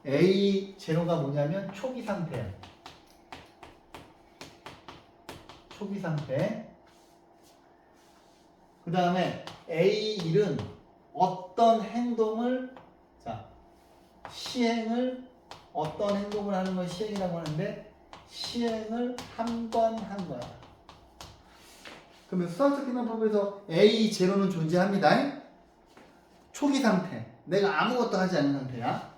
Speaker 1: A0가 뭐냐면 초기 상태야. 초기 상태. 그 다음에 A1은 어떤 행동을, 자, 어떤 행동을 하는 걸 시행이라고 하는데, 시행을 한 번 한 거야. 그러면 수학적 기능법에서 A0는 존재합니다. 초기 상태. 내가 아무것도 하지 않은 상태야.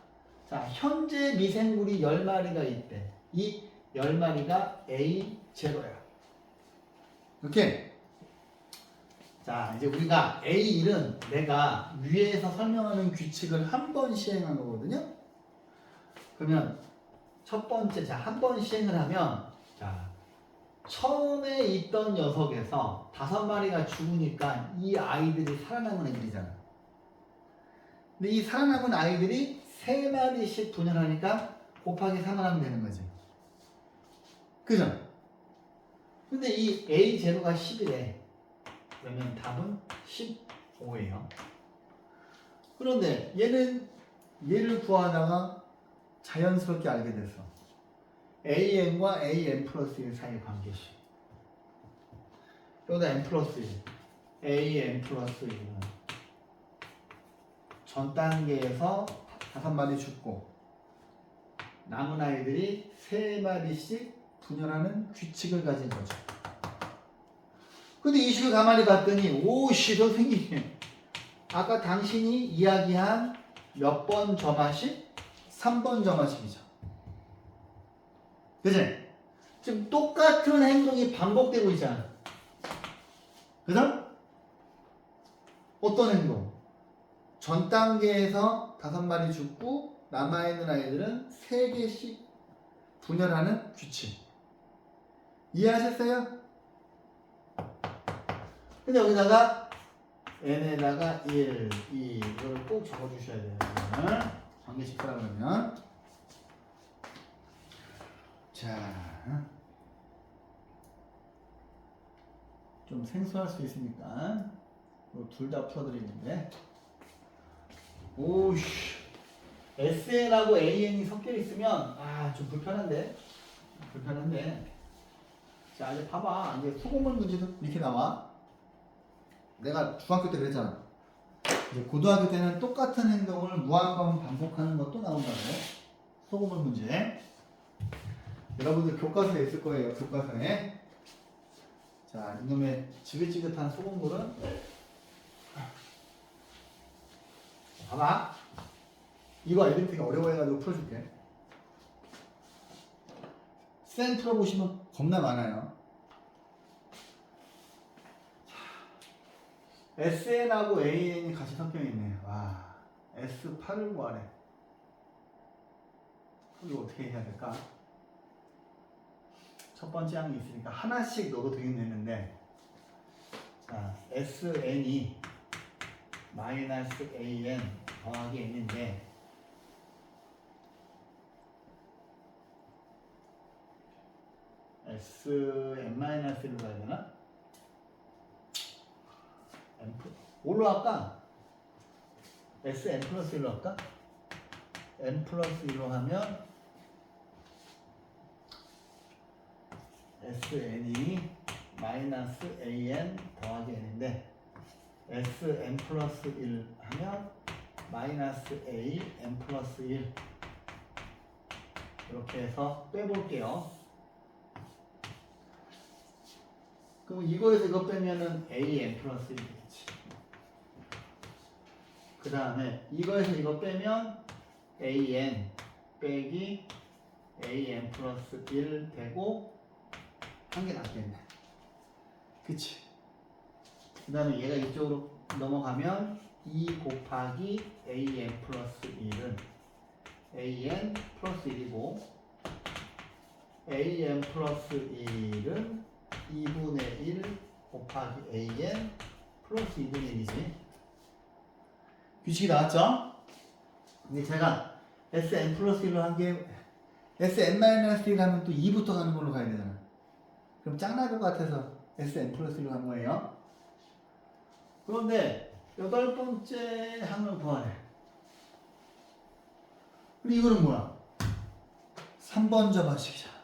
Speaker 1: 자, 현재 미생물이 10마리가 있대. 이 10마리가 A0야. 이렇게. 자, 이제 우리가 A1은 내가 위에서 설명하는 규칙을 한 번 시행한 거거든요. 그러면 첫 번째, 자, 한 번 시행을 하면, 자, 처음에 있던 녀석에서 5마리가 죽으니까 이 아이들이 살아남은 애들이잖아. 근데 이 살아남은 아이들이 3마리씩 분열하니까 곱하기 3을 하면 되는 거지. 그죠? 근데 이 A0가 10이래. 그러면 답은 15예요. 그런데 얘를 구하다가 자연스럽게 알게 됐어. AN과 AN 플러스 1 사이의 관계식. 여기다 N 플러스 1. AN 플러스 1은 전 단계에서 5마리 죽고 남은 아이들이 3마리씩 분열하는 규칙을 가진 거죠. 근데 이 식을 가만히 봤더니 오씨 선생님, 아까 당신이 이야기한 몇 번 점화식? 3번 점화식이죠. 그치? 지금 똑같은 행동이 반복되고 있잖아. 그죠? 어떤 행동? 전 단계에서 5마리 죽고 남아있는 아이들은 3개씩 분열하는 규칙. 이해하셨어요? 근데 여기다가 n에다가 1, 2 이걸 꼭 적어주셔야 돼요. 관계식 쓰라 그러면. 자, 좀 생소할 수 있으니까 둘 다 풀어드리는데, 오우씨, SN하고 AN이 섞여 있으면 좀 불편한데. 자, 이제 봐봐. 이제 수고문 문제도 이렇게 나와. 내가 중학교 때 그랬잖아. 이제 고등학교 때는 똑같은 행동을 무한번 반복하는 것도 나온다고. 소고문 문제. 여러분들 교과서에 있을 거예요. 교과서에. 자, 이놈의 지긋지긋한 소고문은 봐봐. 이거 아이덴티티가 어려워해가지고 풀어줄게. 쌤 풀어보시면 겁나 많아요. SN하고 AN이 같이 섞여있네. 와, S8을 구하래. 이거 어떻게 해야 될까? 첫 번째 항이 있으니까 하나씩 넣어도 되긴 되는데, 자, SN이 마이너스 AN 더하기 N인데, SN-1로 가야 되나? 뭘로 할까? SN 플러스 1로 할까? N 플러스 1로 하면 SN이 마이너스 AN 더하기 N인데 SN 플러스 1 하면 마이너스 A N 플러스 1 이렇게 해서 빼볼게요. 그럼 이거에서 이거 빼면은 A N 플러스 1 되겠지. 그 다음에 이거에서 이거 빼면 an 빼기 an 플러스 1 되고 한 개 남겠네. 그치? 그 다음에 얘가 이쪽으로 넘어가면 2 곱하기 an 플러스 1은 an 플러스 1이고 an 플러스 1은 2분의 1 곱하기 an 플러스 2분의 1이지. 규칙이 나왔죠? 근데 제가 Sn 플러스 1로 한 게 Sn 마이너스 1 하면 또 2부터 가는 걸로 가야 되잖아. 그럼 짱날 것 같아서 Sn 플러스 1로 한 거예요. 그런데 8번째 항을 구하래. 근데 이거는 뭐야? 3번 접하식이잖아.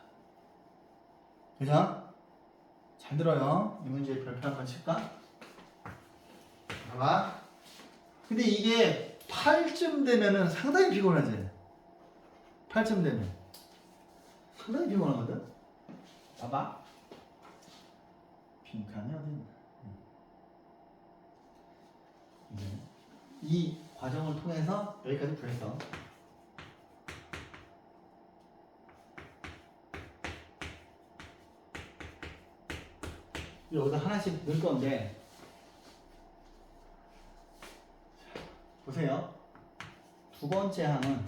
Speaker 1: 그죠? 잘 들어요. 이 문제 별표 한번 칠까? 봐봐. 근데 이게 8쯤 되면은 상당히 피곤하지. 8쯤 되면 상당히 피곤하거든. 봐봐. 빈칸이 어딨나? 이 과정을 통해서 여기까지 구했어. 여기다 하나씩 넣을 건데 보세요. 두 번째 항은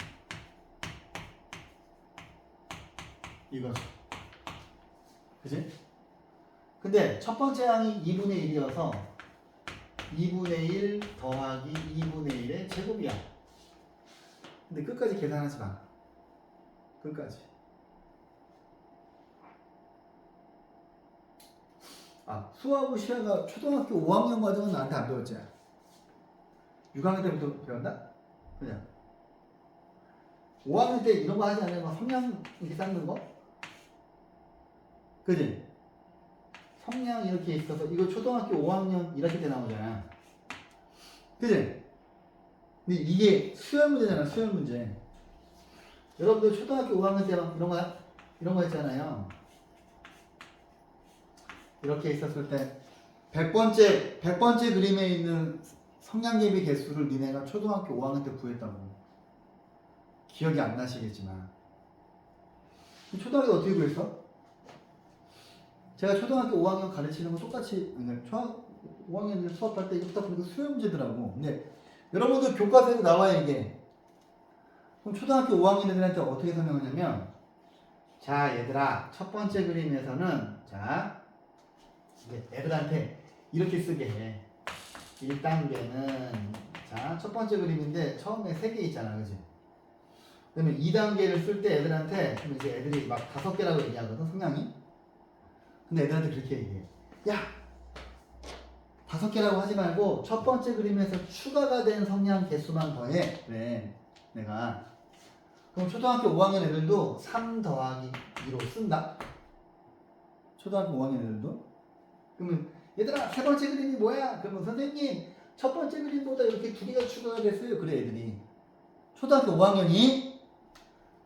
Speaker 1: 이거죠. 그지? 근데 첫 번째 항이 2분의 1이어서 2분의 1 더하기 2분의 1의 제곱이야. 근데 끝까지 계산하지 마. 끝까지. 아, 수하고 시야가 초등학교 5학년 과정은 나한테 안 배웠지? 6학년 때부터 배웠나? 그냥 5학년 때 이런 거 하지 않아요? 막 성냥 이렇게 쌓는 거? 그지? 성냥 이렇게 있어서 이거 초등학교 5학년 1학기 때 나오잖아. 그지? 근데 이게 수열 문제잖아. 수열 문제. 여러분들 초등학교 5학년 때 막 이런 거 했잖아요. 이렇게 있었을 때 100번째 그림에 있는 성냥개비 개수를 니네가 초등학교 5학년 때 구했다고. 기억이 안 나시겠지만 초등학교 어떻게 구했어? 제가 초등학교 5학년 가르치는 거 똑같이 5학년 수업할 때 이거 딱 보니까 수영 문제더라고. 근데 여러분들 교과서에도 나와요 이게. 그럼 초등학교 5학년 애들한테 어떻게 설명하냐면 자 얘들아 첫 번째 그림에서는 자 애들한테 이렇게 쓰게 해. 1단계는 자 첫 번째 그림인데 처음에 3개 있잖아 그지? 그러면 2단계를 쓸 때 애들한테 이제 애들이 막 5개라고 얘기하거든 성향이. 근데 애들한테 그렇게 얘기해. 야 5개라고 하지 말고 첫 번째 그림에서 추가가 된 성냥 개수만 더해. 그래 내가. 그럼 초등학교 5학년 애들도 3 더하기 2로 쓴다. 초등학교 5학년 애들도. 그러면 얘들아 세 번째 그림이 뭐야? 그러면 선생님 첫 번째 그림보다 이렇게 2개가 추가가 됐어요. 그래 애들이. 초등학교 5학년이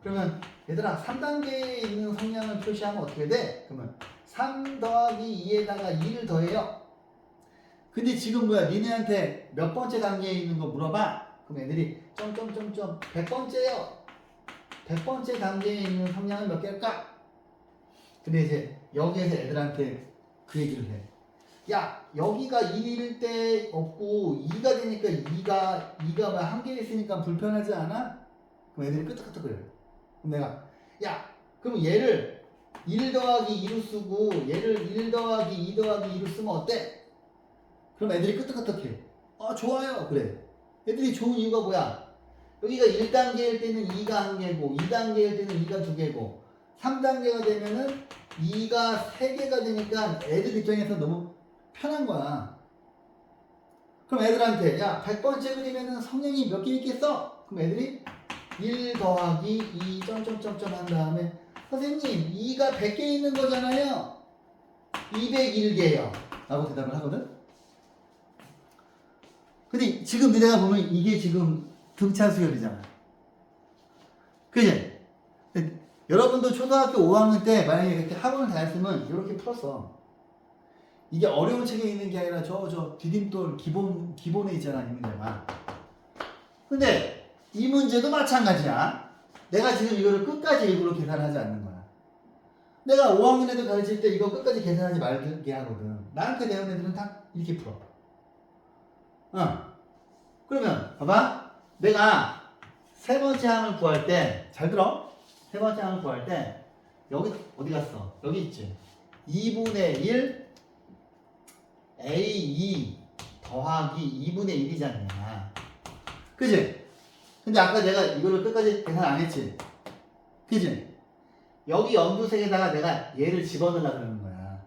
Speaker 1: 그러면 얘들아 3단계에 있는 성향을 표시하면 어떻게 돼? 그러면 3 더하기 2에다가 2를 더해요. 근데 지금 뭐야? 니네한테 몇 번째 단계에 있는 거 물어봐. 그럼 애들이 점점점점 100번째요. 100번째 단계에 있는 성향은 몇 개일까? 근데 이제 여기에서 애들한테 그 얘기를 해. 야 여기가 1일 때 없고 2가 되니까 2가 막 한 개 있으니까 불편하지 않아? 그럼 애들이 끄떡끄떡거려. 그럼 내가 야 그럼 얘를 1 더하기 2로 쓰고 얘를 1 더하기 2 더하기 2로 쓰면 어때? 그럼 애들이 끄떡끄떡해. 아 좋아요. 그래. 애들이 좋은 이유가 뭐야? 여기가 1단계일 때는 2가 한 개고 2단계일 때는 2가 2개고 3단계가 되면은 2가 3개가 되니까 애들 입장에서 너무 편한 거야. 그럼 애들한테 야 100번째 그림에는 성냥이 몇 개 있겠어? 그럼 애들이 1 더하기 2 점점점점 한 다음에 선생님 2가 100개 있는 거잖아요. 201개요 라고 대답을 하거든. 근데 지금 니네가 보면 이게 지금 등차 수열이잖아. 그치? 여러분도 초등학교 5학년 때 만약에 이렇게 학원을 다녔으면 이렇게 풀었어. 이게 어려운 책에 있는 게 아니라 저 디딤돌 기본에 있잖아 이 문제가. 근데 이 문제도 마찬가지야. 내가 지금 이거를 끝까지 일부러 계산하지 않는 거야. 내가 5학년 애들 가르칠 때 이거 끝까지 계산하지 말게 하거든. 나한테 배운 애들은 다 이렇게 풀어. 그러면 봐봐. 내가 세 번째 항을 구할 때 잘 들어. 세 번째 항을 구할 때 여기 어디 갔어? 여기 있지. 2분의 1 A2 더하기 2분의 1이잖냐. 그지? 근데 아까 내가 이거를 끝까지 계산 안 했지? 그지? 여기 연두색에다가 내가 얘를 집어넣으려고 그러는 거야.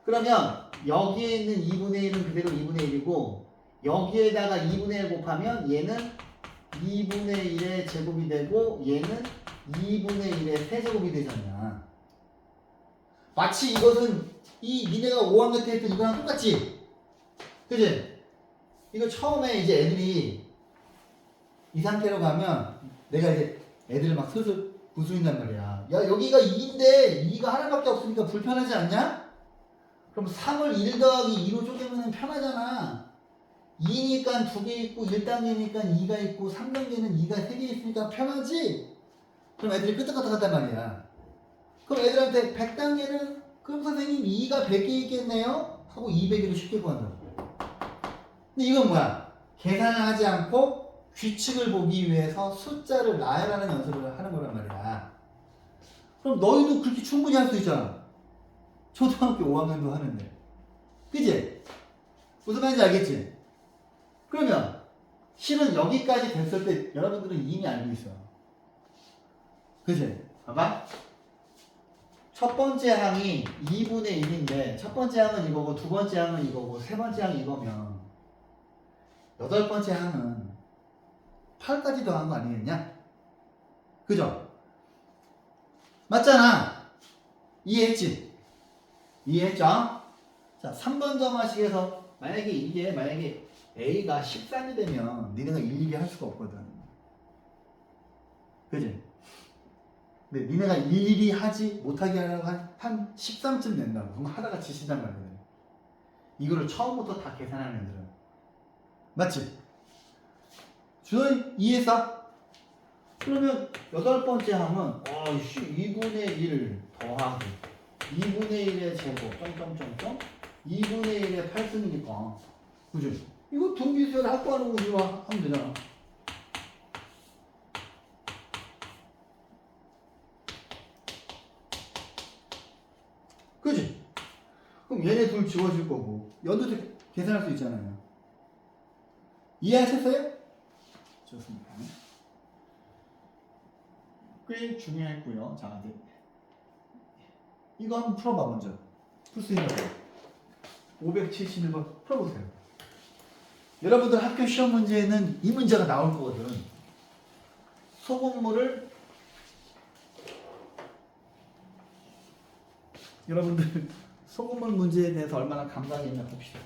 Speaker 1: 그러면 여기에 있는 2분의 1은 그대로 2분의 1이고 여기에다가 2분의 1 곱하면 얘는 2분의 1의 제곱이 되고 얘는 2분의 1의 세제곱이 되잖아. 마치 이것은 이 니네가 5학년 때 했던 이거랑 똑같지? 그지? 이거 처음에 이제 애들이 이 상태로 가면 내가 이제 애들을 막 슬슬 부수인단 말이야. 야 여기가 2인데 2가 하나밖에 없으니까 불편하지 않냐? 그럼 3을 1 더하기 2로 쪼개면 편하잖아. 2니까 2개 있고 1단계니까 2가 있고 3단계는 2가 3개 있으니까 편하지? 그럼 애들이 끄떡끄떡 한단 말이야. 그럼 애들한테 100단계는 그럼 선생님 2가 100개 있겠네요? 하고 200개로 쉽게 구한다고. 근데 이건 뭐야? 계산을 하지 않고 규칙을 보기 위해서 숫자를 나열하는 연습을 하는 거란 말이야. 그럼 너희도 그렇게 충분히 할 수 있잖아. 초등학교 5학년도 하는데. 그지? 무슨 말인지 알겠지? 그러면 실은 여기까지 됐을 때 여러분들은 이미 알고 있어. 그지? 봐봐. 첫 번째 항이 2분의 1인데 첫 번째 항은 이거고 두 번째 항은 이거고 세 번째 항이 이거면 여덟 번째 항은 8까지 더한 거 아니겠냐? 그죠? 맞잖아. 이해했지? 이해했죠? 자, 3번 점화식에서 만약에 A가 13이 되면 니네가 일일이 할 수가 없거든. 그지? 근데 니네가 일일이 하지 못하게 하려고 한 13쯤 된다고. 그럼 하다가 지신단 말이야. 이거를 처음부터 다 계산하는 애들은. 맞지? 준호이 이해했어? 그러면 여덟 번째 하면 2분의 1 더하기 2분의 1의 제곱 점점점점 2분의 1의 8승이니까 그죠? 이거 등비수열 확보하는 거 이거 하면 되잖아. 그지? 그럼 얘네 둘 지워질 거고 연두색 계산할 수 있잖아요. 이해하셨어요? 좋습니다. 꽤 중요했고요. 자, 이제 이거 한번 풀어봐 먼저. 풀 수 있는 거. 571번 풀어보세요. 여러분들 학교 시험 문제에는 이 문제가 나올 거거든. 소금물을 여러분들 소금물 문제에 대해서 얼마나 감각이 있나 봅시다.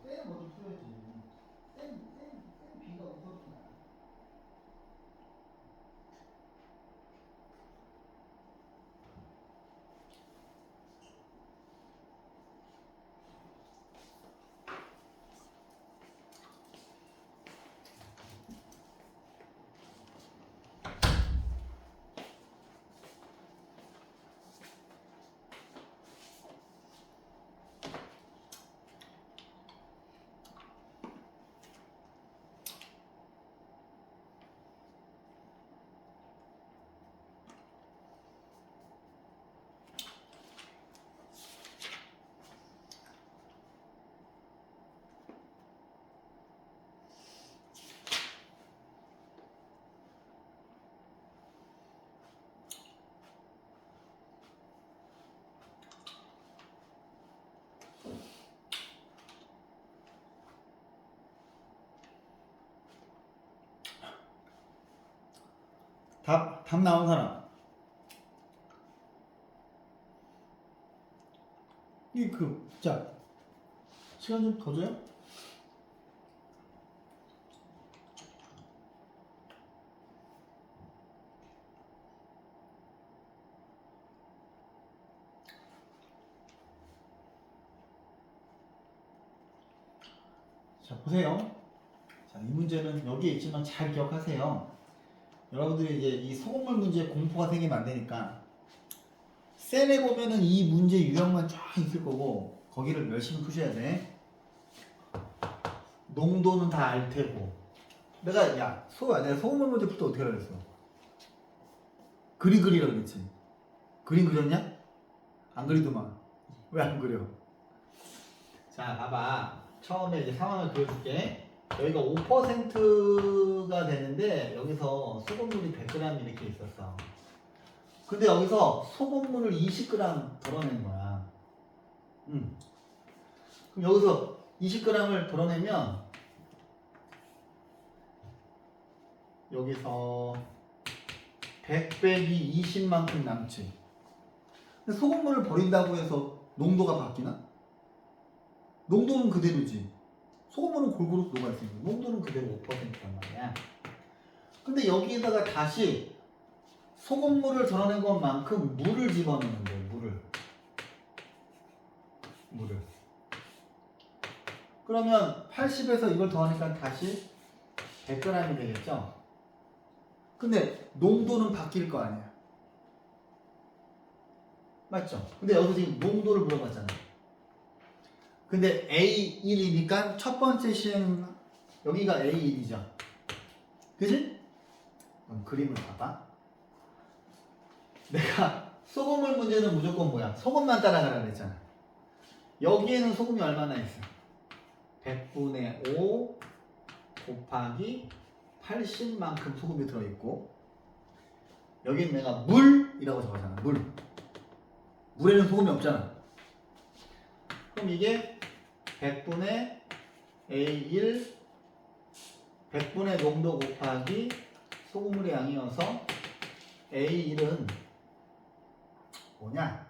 Speaker 1: 때는 먼저 풀어야지. 답 나온 사람. 자, 시간 좀 더 줘요? 자, 보세요. 자, 이 문제는 여기에 있지만 잘 기억하세요. 여러분들이 이제 이 소금물 문제에 공포가 생기면 안 되니까 셀에 보면은 이 문제 유형만 쫙 있을 거고 거기를 열심히 푸셔야 돼. 농도는 다 알 테고. 내가 소금물 문제 풀 때 어떻게 하라 그랬어? 그림 그리라고 그랬지. 그림 그렸냐? 안 그리더만. 왜 안 그려? 자, 봐봐. 처음에 이제 상황을 그려줄게. 여기가 5%가 되는데 여기서 소금물이 100g 이렇게 있었어. 근데 여기서 소금물을 20g 덜어낸 거야. 그럼 여기서 20g을 덜어내면 여기서 100 빼기 20만큼 남지. 근데 소금물을 버린다고 해서 농도가 바뀌나? 농도는 그대로지. 소금물은 골고루 녹아있으니까 농도는 그대로 5%란 말이야. 근데 여기에다가 다시 소금물을 덜어낸 것만큼 물을 집어넣는 거예요. 물을. 그러면 80에서 이걸 더하니까 다시 100g이 되겠죠? 근데 농도는 바뀔 거 아니야. 맞죠? 근데 여기서 지금 농도를 물어봤잖아. 근데 A1이니까 첫 번째 시행 여기가 A1이죠. 그지? 그럼 그림을 봐봐. 내가 소금물 문제는 무조건 뭐야? 소금만 따라가라 그랬잖아. 여기에는 소금이 얼마나 있어? 100분의 5 곱하기 80만큼 소금이 들어있고 여기는 내가 물이라고 적었잖아. 물에는 소금이 없잖아. 그럼 이게 100분의 A1 100분의 농도 곱하기 소금물의 양이어서 A1은 뭐냐?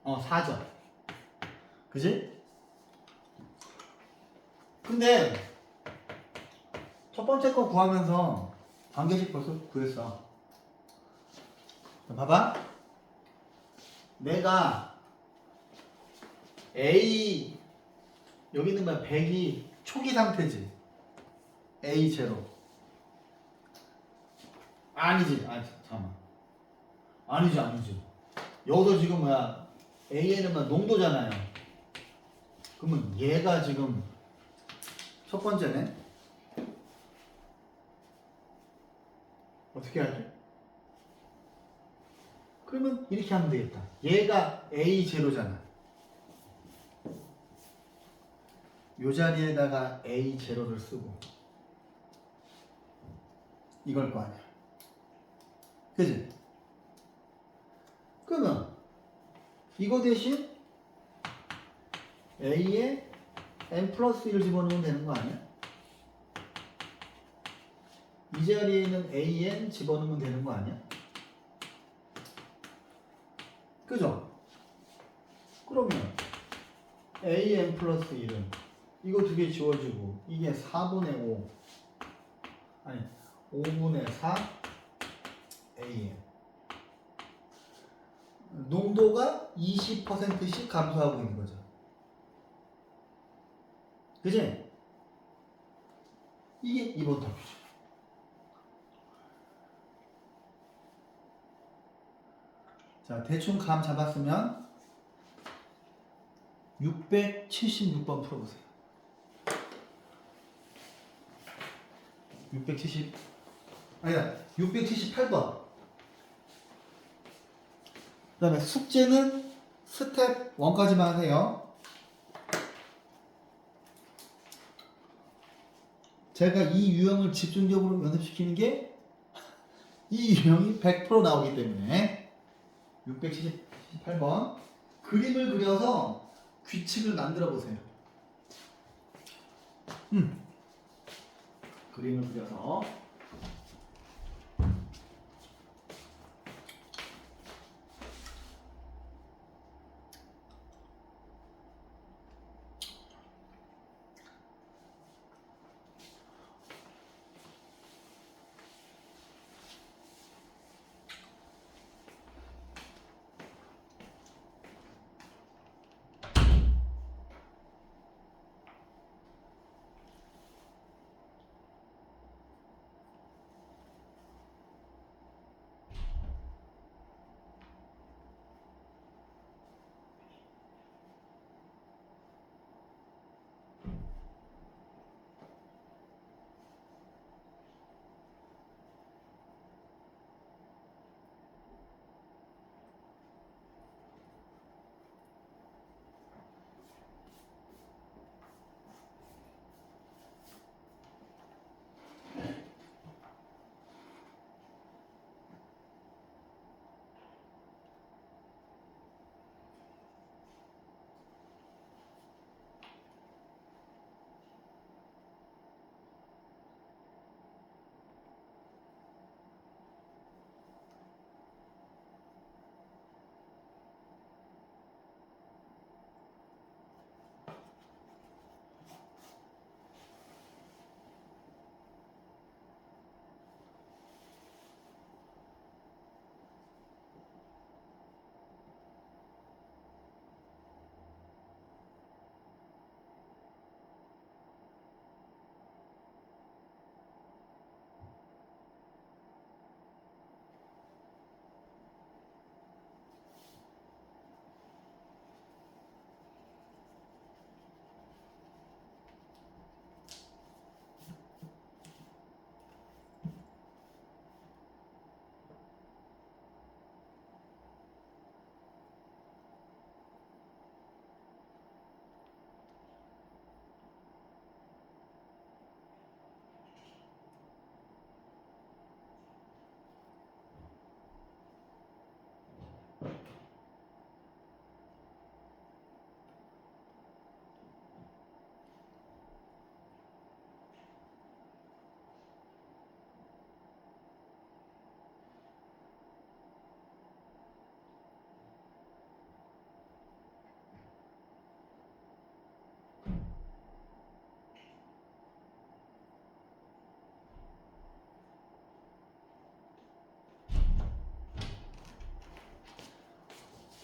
Speaker 1: 4죠. 그지? 근데 첫 번째 거 구하면서 관계식 벌써 구했어. 봐봐. 내가 A 여기 있는 거야 100이 초기 상태지. A0 아니지. 잠깐만. 아니지. 여기서 지금 뭐야 A에는 농도잖아요. 그러면 얘가 지금 첫 번째네. 어떻게 하지? 그러면 이렇게 하면 되겠다. 얘가 A0잖아. 요 자리에다가 A0를 쓰고 이걸 거 아니야. 그지? 그러면 이거 대신 A에 n 플러스 1을 집어넣으면 되는 거 아니야? 이 자리에는 an 집어넣으면 되는 거 아니야? 그죠? 그러면 an 플러스 1은 이거 두 개 지워지고 이게 4분의 5 아니 5분의 4 an 농도가 20%씩 감소하고 있는 거죠. 그지? 이게 2번 답이죠. 자, 대충 감 잡았으면 676번 풀어보세요. 678번. 그 다음에 숙제는 스텝 1까지만 하세요. 제가 이 유형을 집중적으로 연습시키는 게 이 유형이 100% 나오기 때문에 678번 그림을 그려서 규칙을 만들어 보세요. 그림을 그려서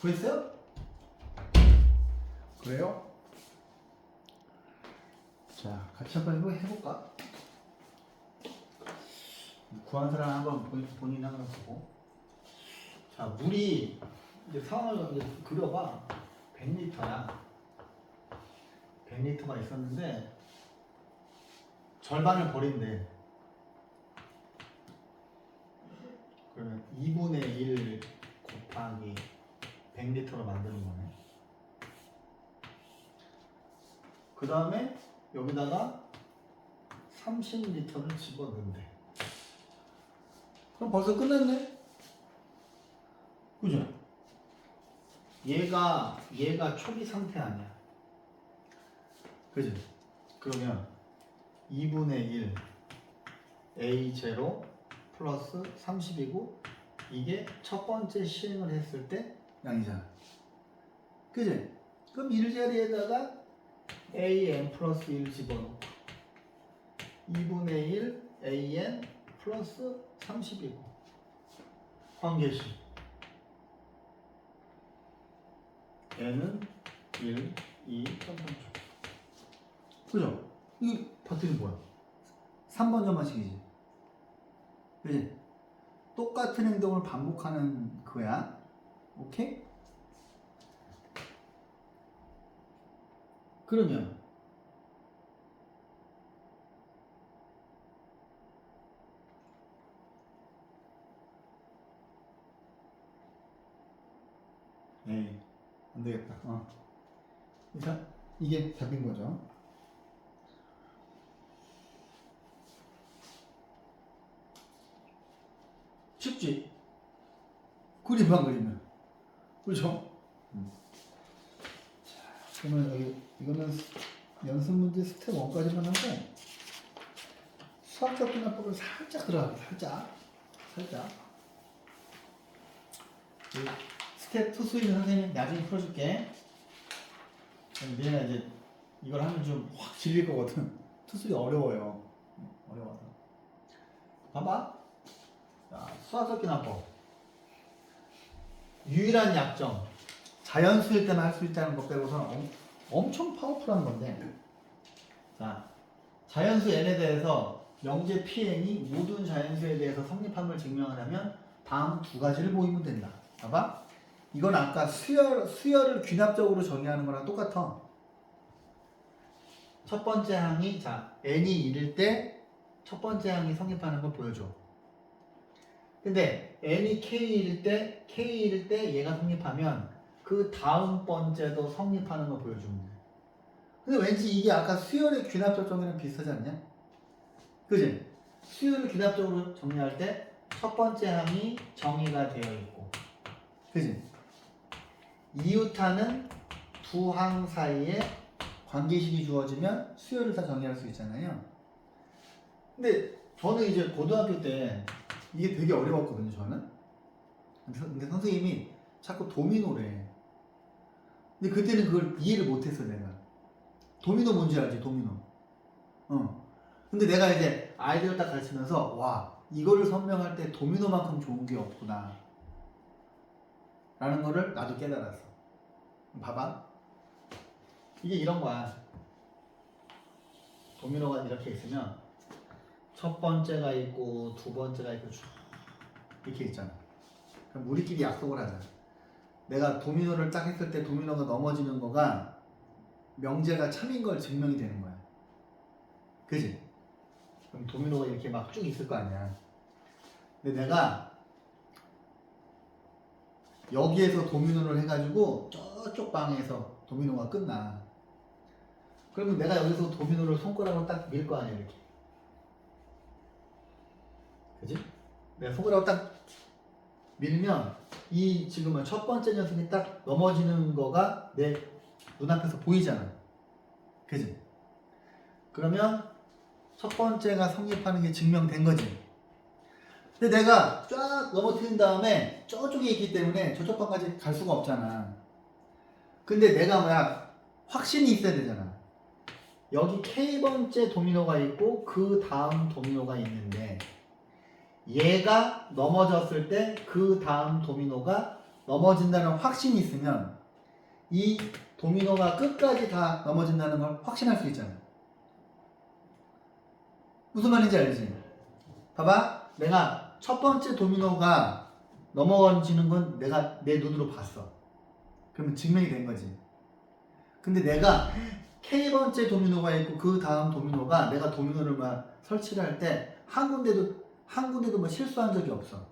Speaker 1: 구했어요? 그래요? 자, 같이 한번 해볼까? 구한 사람 한번 본인 한번 보고. 자, 물이 이제 상황을 이제 그려봐. 100리터야. 100리터가 있었는데 절반을 버린대. 그러면 2분의 1 곱하기 100리터로 만드는 거네. 그 다음에 여기다가 30리터를 집어넣는데. 그럼 벌써 끝났네? 그죠? 얘가 초기 상태 아니야. 그죠? 그러면 2분의 1 A0 플러스 30이고 이게 첫 번째 시행을 했을 때 양이잖아. 그지? 그럼 1자리에다가 AN 플러스 1 집어넣고 2분의 1 AN 플러스 30이고 관계식 N은 1, 2, 3번 그죠? 이게 버튼이 뭐야? 3번 전반식이지. 그지? 똑같은 행동을 반복하는 거야. 오케이? 그러면 에이 안 되겠다. 자, 이게 답인 거죠. 쉽지? 그림만 그리면. 그렇죠? 자, 그러면 여기 이거는 연습 문제 스텝 1까지만 하고 수학적 기납법을 살짝 들어가고 살짝. 스텝 2 수익은 선생님 나중에 풀어줄게. 니네가 이제 이걸 하면 좀 확 질릴 거거든. 투수이 어려워요. 어려워서. 봐봐. 자, 수학적 기납법. 유일한 약점. 자연수일 때만 할 수 있다는 것 빼고서는 엄청 파워풀한 건데. 자, 자연수 n에 대해서 명제 pn이 모든 자연수에 대해서 성립함을 증명하려면 다음 두 가지를 보이면 된다. 봐봐. 이건 아까 수열을 귀납적으로 정의하는 거랑 똑같아. 첫 번째 항이 자 n이 1일 때 첫 번째 항이 성립하는 걸 보여줘. 근데 n이 k일 때 얘가 성립하면 그 다음 번째도 성립하는 걸 보여주면 돼. 근데 왠지 이게 아까 수열의 귀납적 정의랑 비슷하지 않냐? 그지? 수열을 귀납적으로 정리할 때 첫 번째 항이 정의가 되어 있고, 그지? 이웃하는 두 항 사이에 관계식이 주어지면 수열을 다 정의할 수 있잖아요. 근데 저는 이제 고등학교 때 이게 되게 어려웠거든요, 저는. 근데 선생님이 자꾸 도미노래. 근데 그때는 그걸 이해를 못했어, 내가. 도미노 뭔지 알지, 도미노. 근데 내가 이제 아이들을 딱 가르치면서, 와, 이거를 설명할 때 도미노만큼 좋은 게 없구나. 라는 거를 나도 깨달았어. 봐봐. 이게 이런 거야. 도미노가 이렇게 있으면, 첫 번째가 있고, 두 번째가 있고, 쭉 이렇게 있잖아. 그럼 우리끼리 약속을 하자. 내가 도미노를 딱 했을 때 도미노가 넘어지는 거가 명제가 참인 걸 증명이 되는 거야. 그지? 그럼 도미노가 이렇게 막 쭉 있을 거 아니야. 근데 내가 여기에서 도미노를 해가지고 저쪽 방에서 도미노가 끝나. 그러면 내가 여기서 도미노를 손가락으로 딱 밀 거 아니야, 이렇게. 그지? 내가 손가락으로 딱 밀면 이 지금은 첫 번째 녀석이 딱 넘어지는 거가 내 눈앞에서 보이잖아. 그지? 그러면 첫 번째가 성립하는 게 증명된 거지. 근데 내가 쫙 넘어뜨린 다음에 저쪽에 있기 때문에 저쪽 방까지 갈 수가 없잖아. 근데 내가 뭐야, 확신이 있어야 되잖아. 여기 K번째 도미노가 있고 그 다음 도미노가 있는데 얘가 넘어졌을 때 그 다음 도미노가 넘어진다는 확신이 있으면 이 도미노가 끝까지 다 넘어진다는 걸 확신할 수 있잖아. 무슨 말인지 알지? 봐봐. 내가 첫 번째 도미노가 넘어지는 건 내가 내 눈으로 봤어. 그러면 증명이 된 거지. 근데 내가 K번째 도미노가 있고 그 다음 도미노가 내가 도미노를 막 설치를 할 때 한 군데도 뭐 실수한 적이 없어.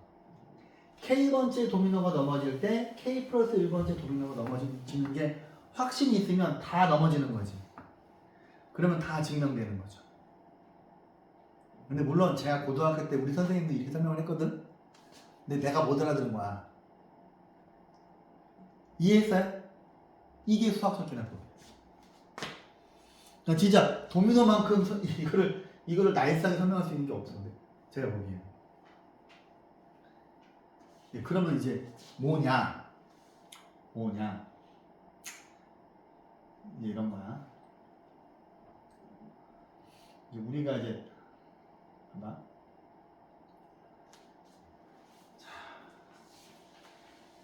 Speaker 1: K번째 도미노가 넘어질 때 K 플러스 1번째 도미노가 넘어지는 게 확신이 있으면 다 넘어지는 거지. 그러면 다 증명되는 거죠. 근데 물론 제가 고등학교 때 우리 선생님도 이렇게 설명을 했거든. 근데 내가 못 알아들은 거야. 이해했어요? 이게 수학적 기납법. 진짜 도미노만큼 이거를 나이스하게 설명할 수 있는 게 없어. 제가 보기엔. 그러면 이제 뭐냐? 이제 이런 거야. 이제 우리가 이제 봐봐.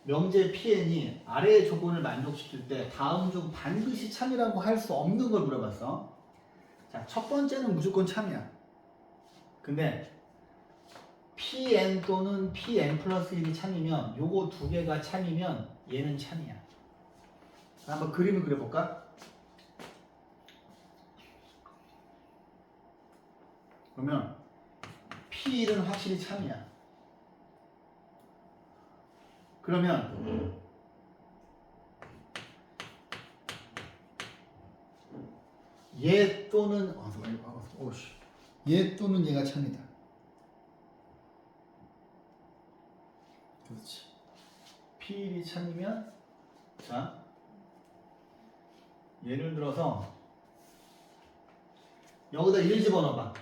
Speaker 1: 명제 PN이 아래의 조건을 만족시킬 때 다음 중 반드시 참이라고 할 수 없는 걸 물어봤어. 자, 첫 번째는 무조건 참이야. 근데 PN 또는 PN 플러스 1이 참이면 요거 두 개가 참이면 얘는 참이야. 한번 그림을 그려볼까? 그러면 P1은 확실히 참이야. 그러면 얘 또는 얘 또는 얘가 참이다. 그렇지. P1이 참이면 자 예를 들어서 여기다 1 집어넣어봐.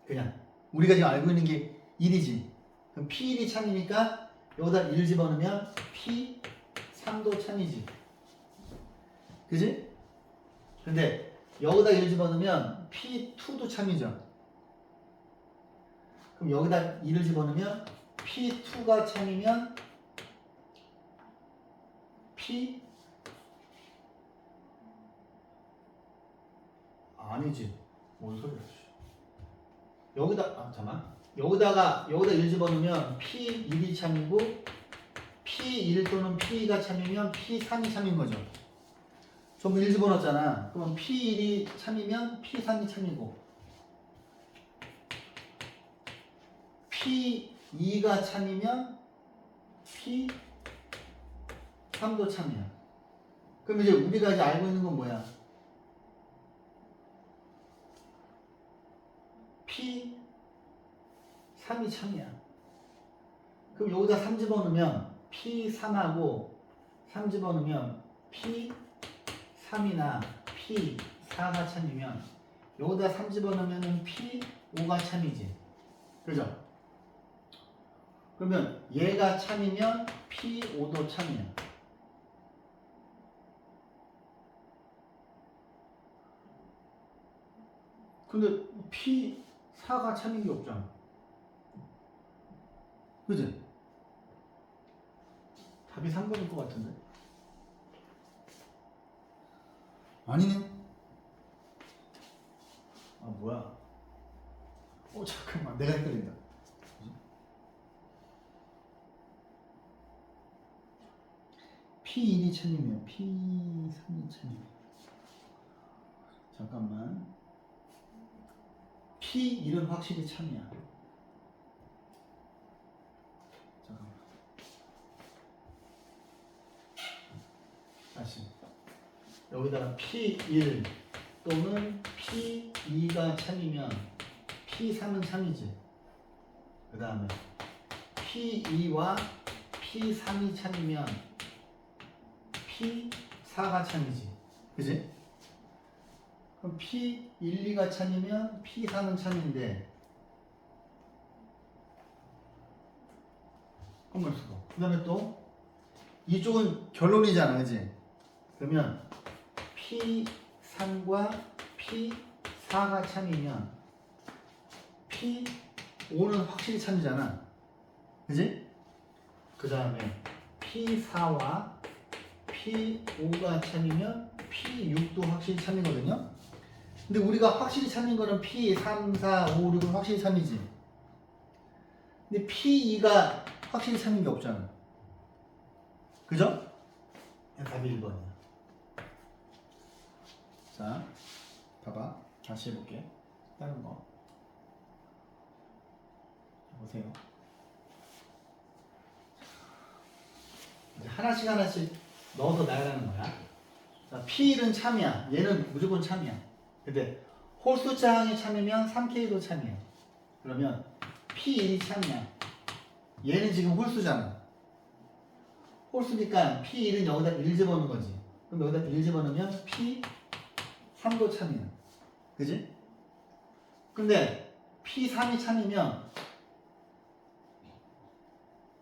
Speaker 1: 그냥 우리가 지금 알고 있는 게 1이지. 그럼 P1이 참이니까 여기다 1 집어넣으면 P3도 참이지. 그지? 근데 여기다 1 집어넣으면 P2도 참이죠. 그럼 여기다 2를 집어넣으면 P2가 참이면 P 아니지. 뭔 소리야? 잠깐만. 여기다 1 집어넣으면 P1이 참이고 P1 또는 P2가 참이면 P3이 참인 거죠. 전부 1 집어넣었잖아. 그럼 P1이 참이면 P3이 참이고 P2가 참이면 P3도 참이야. 그럼 이제 우리가 이제 알고 있는 건 뭐야? P3이 참이야. 그럼 여기다 3 집어넣으면 P3하고 3 집어넣으면 P3이나 P4가 참이면 여기다 3 집어넣으면 P5가 참이지. 그죠? 그러면 얘가 참이면 P5도 참이야. 근데 P4가 참인 게 없잖아. 그지? 답이 3번일 것 같은데? 아니네. 아 뭐야? 잠깐만, 내가 헷갈린다. P1이 참이면 P3이 참이면 잠깐만. P1은 확실히 참이야. 잠깐만. 다시 여기다가 P1 또는 P2가 참이면 P3은 참이지. 그 다음에 P2와 P3이 참이면 P4가 참이지. 그지? 그럼 P1, 2가 참이면 P3은 참인데 그만 쓰고. 그 다음에 또 이쪽은 결론이잖아. 그지? 그러면 P3과 P4가 참이면 P5는 확실히 참이잖아. 그지? 그 다음에 P4와 P5가 참이면 P6도 확실히 참이거든요. 근데 우리가 확실히 참인 거는 P3, 4, 5, 6은 확실히 참이지. 근데 P2가 확실히 참인 게 없잖아. 그죠? 답이 1번이야. 자, 봐봐. 다시 해볼게. 다른 거. 보세요. 이제 하나씩 넣어서 나열하는 거야. 자, P1은 참이야. 얘는 무조건 참이야. 근데 홀수장이 참이면 3K도 참이야. 그러면 P1이 참이야. 얘는 지금 홀수잖아. 홀수니까 P1은 여기다 1 집어넣는 거지. 그럼 여기다 1 집어넣으면 P3도 참이야. 그지? 근데 P3이 참이면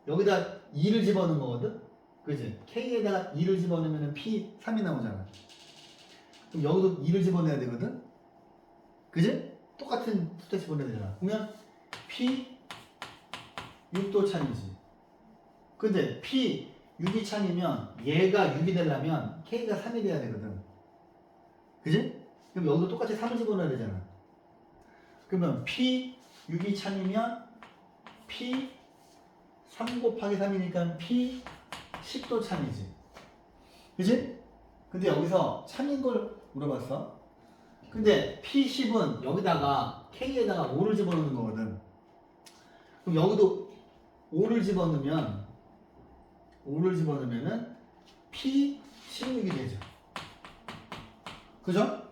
Speaker 1: 여기다 2를 집어넣는 거거든? 그지? K에다가 2를 집어넣으면 P3이 나오잖아. 그럼 여기도 2를 집어넣어야 되거든? 그지? 똑같은 숫자 집어넣어야 되잖아. 그러면 P6도 참이지. 근데 P6이 참이면 얘가 6이 되려면 K가 3이 돼야 되거든. 그지? 그럼 여기도 똑같이 3을 집어넣어야 되잖아. 그러면 P6이 참이면 P3 곱하기 3이니까 P10도 참이지. 그지? 근데 여기서 참인 걸 물어봤어. 근데 P10은 여기다가 K에다가 5를 집어넣는 거거든. 그럼 여기도 5를 집어넣으면은 P16이 되죠. 그죠?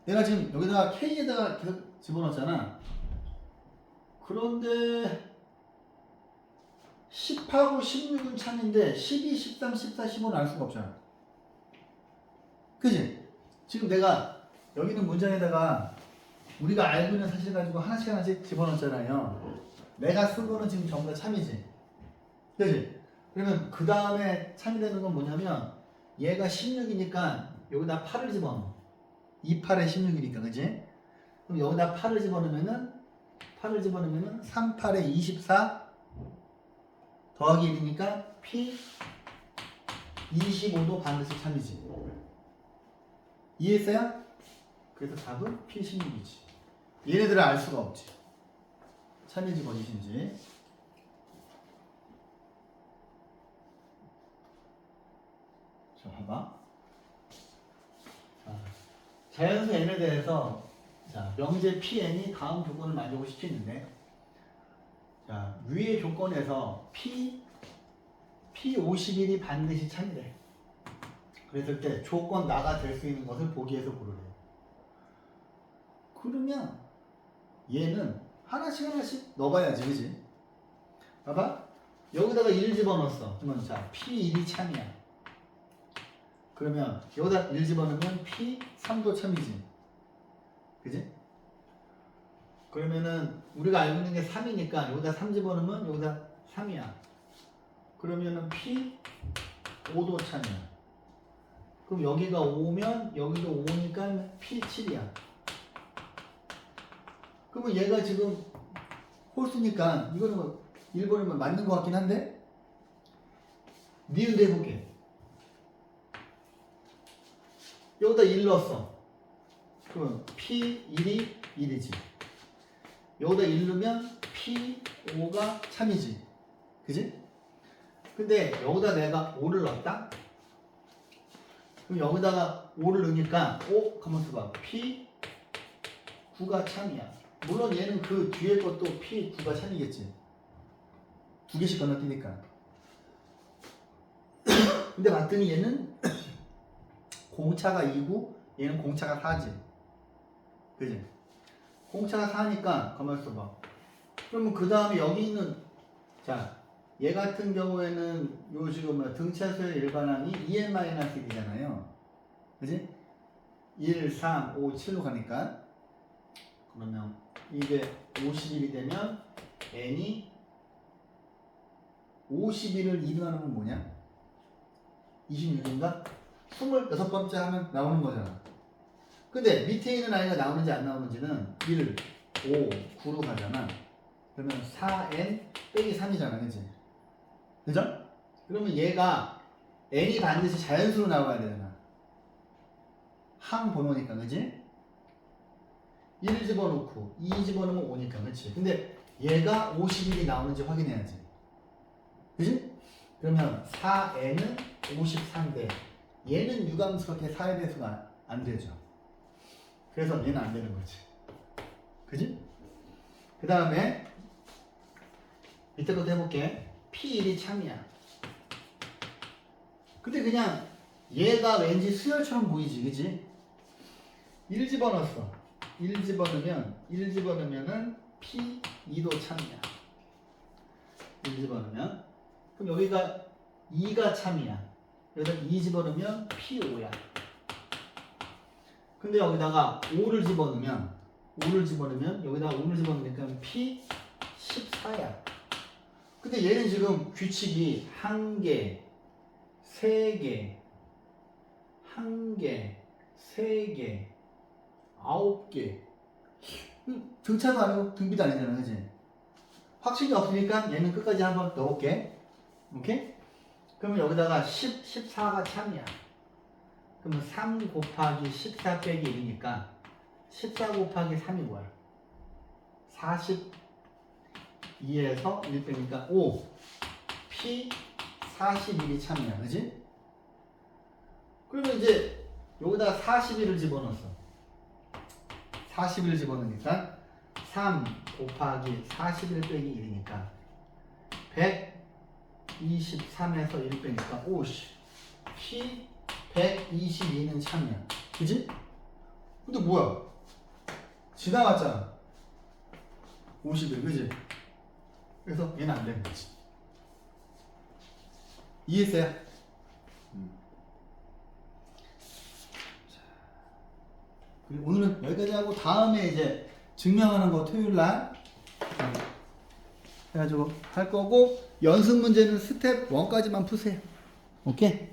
Speaker 1: 내가 지금 여기다가 K에다가 계속 집어넣었잖아. 그런데 10하고 16은 참인데 12, 13, 14, 15는 알 수가 없잖아. 그지? 지금 내가 여기는 문장에다가 우리가 알고 있는 사실 가지고 하나씩 하나씩 집어넣었잖아요. 내가 쓴 거는 지금 전부 다 참이지. 그지? 그러면 그 다음에 참이 되는 건 뭐냐면 얘가 16이니까 여기다 8을 집어넣어. 2, 8에 16이니까 그지? 그럼 여기다 8을 집어넣으면은 3, 8에 24 더하기 1이니까 P 25도 반드시 참이지. 이해했어요? 그래서 답은 P 16이지. 얘네들은 알 수가 없지. 참인지 거짓인지. 자, 봐봐. 자연수 n에 대해서 자, 명제 Pn이 다음 조건을 만족을 시키는데 자, 위의 조건에서 P51이 반드시 참이래. 그랬을 때 조건 나가 될 수 있는 것을 보기에서 고르래. 그러면 얘는 하나씩 넣어봐야지, 그지? 봐봐. 여기다가 1 집어넣었어. 그러면 자, P1이 참이야. 그러면 여기다 1 집어넣으면 P3도 참이지. 그지? 그러면은 우리가 알고 있는 게 3이니까 여기다 3 집어넣으면 여기다 3이야. 그러면은 P5도 참이야. 그럼 여기가 5면 여기도 5니까 P7이야. 그러면 얘가 지금 홀수니까 이거는 뭐 1번이면 맞는 것 같긴 한데 니은도 해볼게. 여기다 1 넣었어. 그러면 P1이 1이지. 여기다 1 넣으면 P5가 참이지. 그지? 근데 여기다 내가 5를 넣었다? 그럼 여기다가 5를 넣으니까 가만있어 봐. P9가 참이야. 물론 얘는 그 뒤에 것도 P9가 참이겠지. 두 개씩 건너뛰니까. 근데 봤더니 얘는 공차가 2고 얘는 공차가 4지. 그지? 공차가 4니까 가만있어 봐. 그러면 그 다음에 여기 있는 자, 얘 같은 경우에는 요 지금 등차수의 일반항이 2n-1이잖아요. 그지? 1, 3, 5, 7로 가니까 그러면 이게 51이 되면 n이 51을 2로 나누면 뭐냐? 26인가? 26번째 하면 나오는 거잖아. 근데 밑에 있는 아이가 나오는지 안 나오는지는 1, 5, 9로 가잖아. 그러면 4n 빼기 3이잖아. 그치? 그죠? 그러면 얘가 n이 반드시 자연수로 나와야 되잖아. 항 번호니까. 그치? 1 집어넣고 2 집어넣으면 5니까. 그치? 근데 얘가 51이 나오는지 확인해야지. 그치? 그러면 4n은 53인데 얘는 유감스럽게 4의 배수가 안 되죠. 그래서 얘는 안 되는 거지. 그지? 그 다음에 밑에 것도 해볼게. P1이 참이야. 근데 그냥 얘가 왠지 수열처럼 보이지. 그지? 1 집어넣었어. 1 집어넣으면은 P2도 참이야. 1 집어넣으면 그럼 여기가 2가 참이야. 여기다 2 집어넣으면 P5야. 근데 여기다가 5를 집어넣으면 여기다가 5를 집어넣으니까 P14야. 근데 얘는 지금 규칙이 1개, 3개, 1개, 3개, 9개. 등차도 아니고 등비도 아니잖아. 그치? 확신이 없으니까 얘는 끝까지 한번 넣어볼게. 오케이? 그러면 여기다가 14가 참이야. 그러면 3 곱하기 14 빼기 1이니까 14 곱하기 3이 뭐야? 42에서 1 빼니까 5. P 41이 참이야. 그지? 그러면 이제 여기다 41을 집어넣었어. 41을 집어넣으니까 3 곱하기 41 빼기 1이니까 123에서 1 빼니까 오씨 P 122는 참이야. 그지? 근데 뭐야? 지나갔잖아. 51, 그지? 그래서 얘는 안 되는 거지. 이해했어요? 그리고 오늘은 여기까지 하고 다음에 이제 증명하는 거 토요일 날 해가지고 할 거고 연습 문제는 스텝 1까지만 푸세요. 오케이?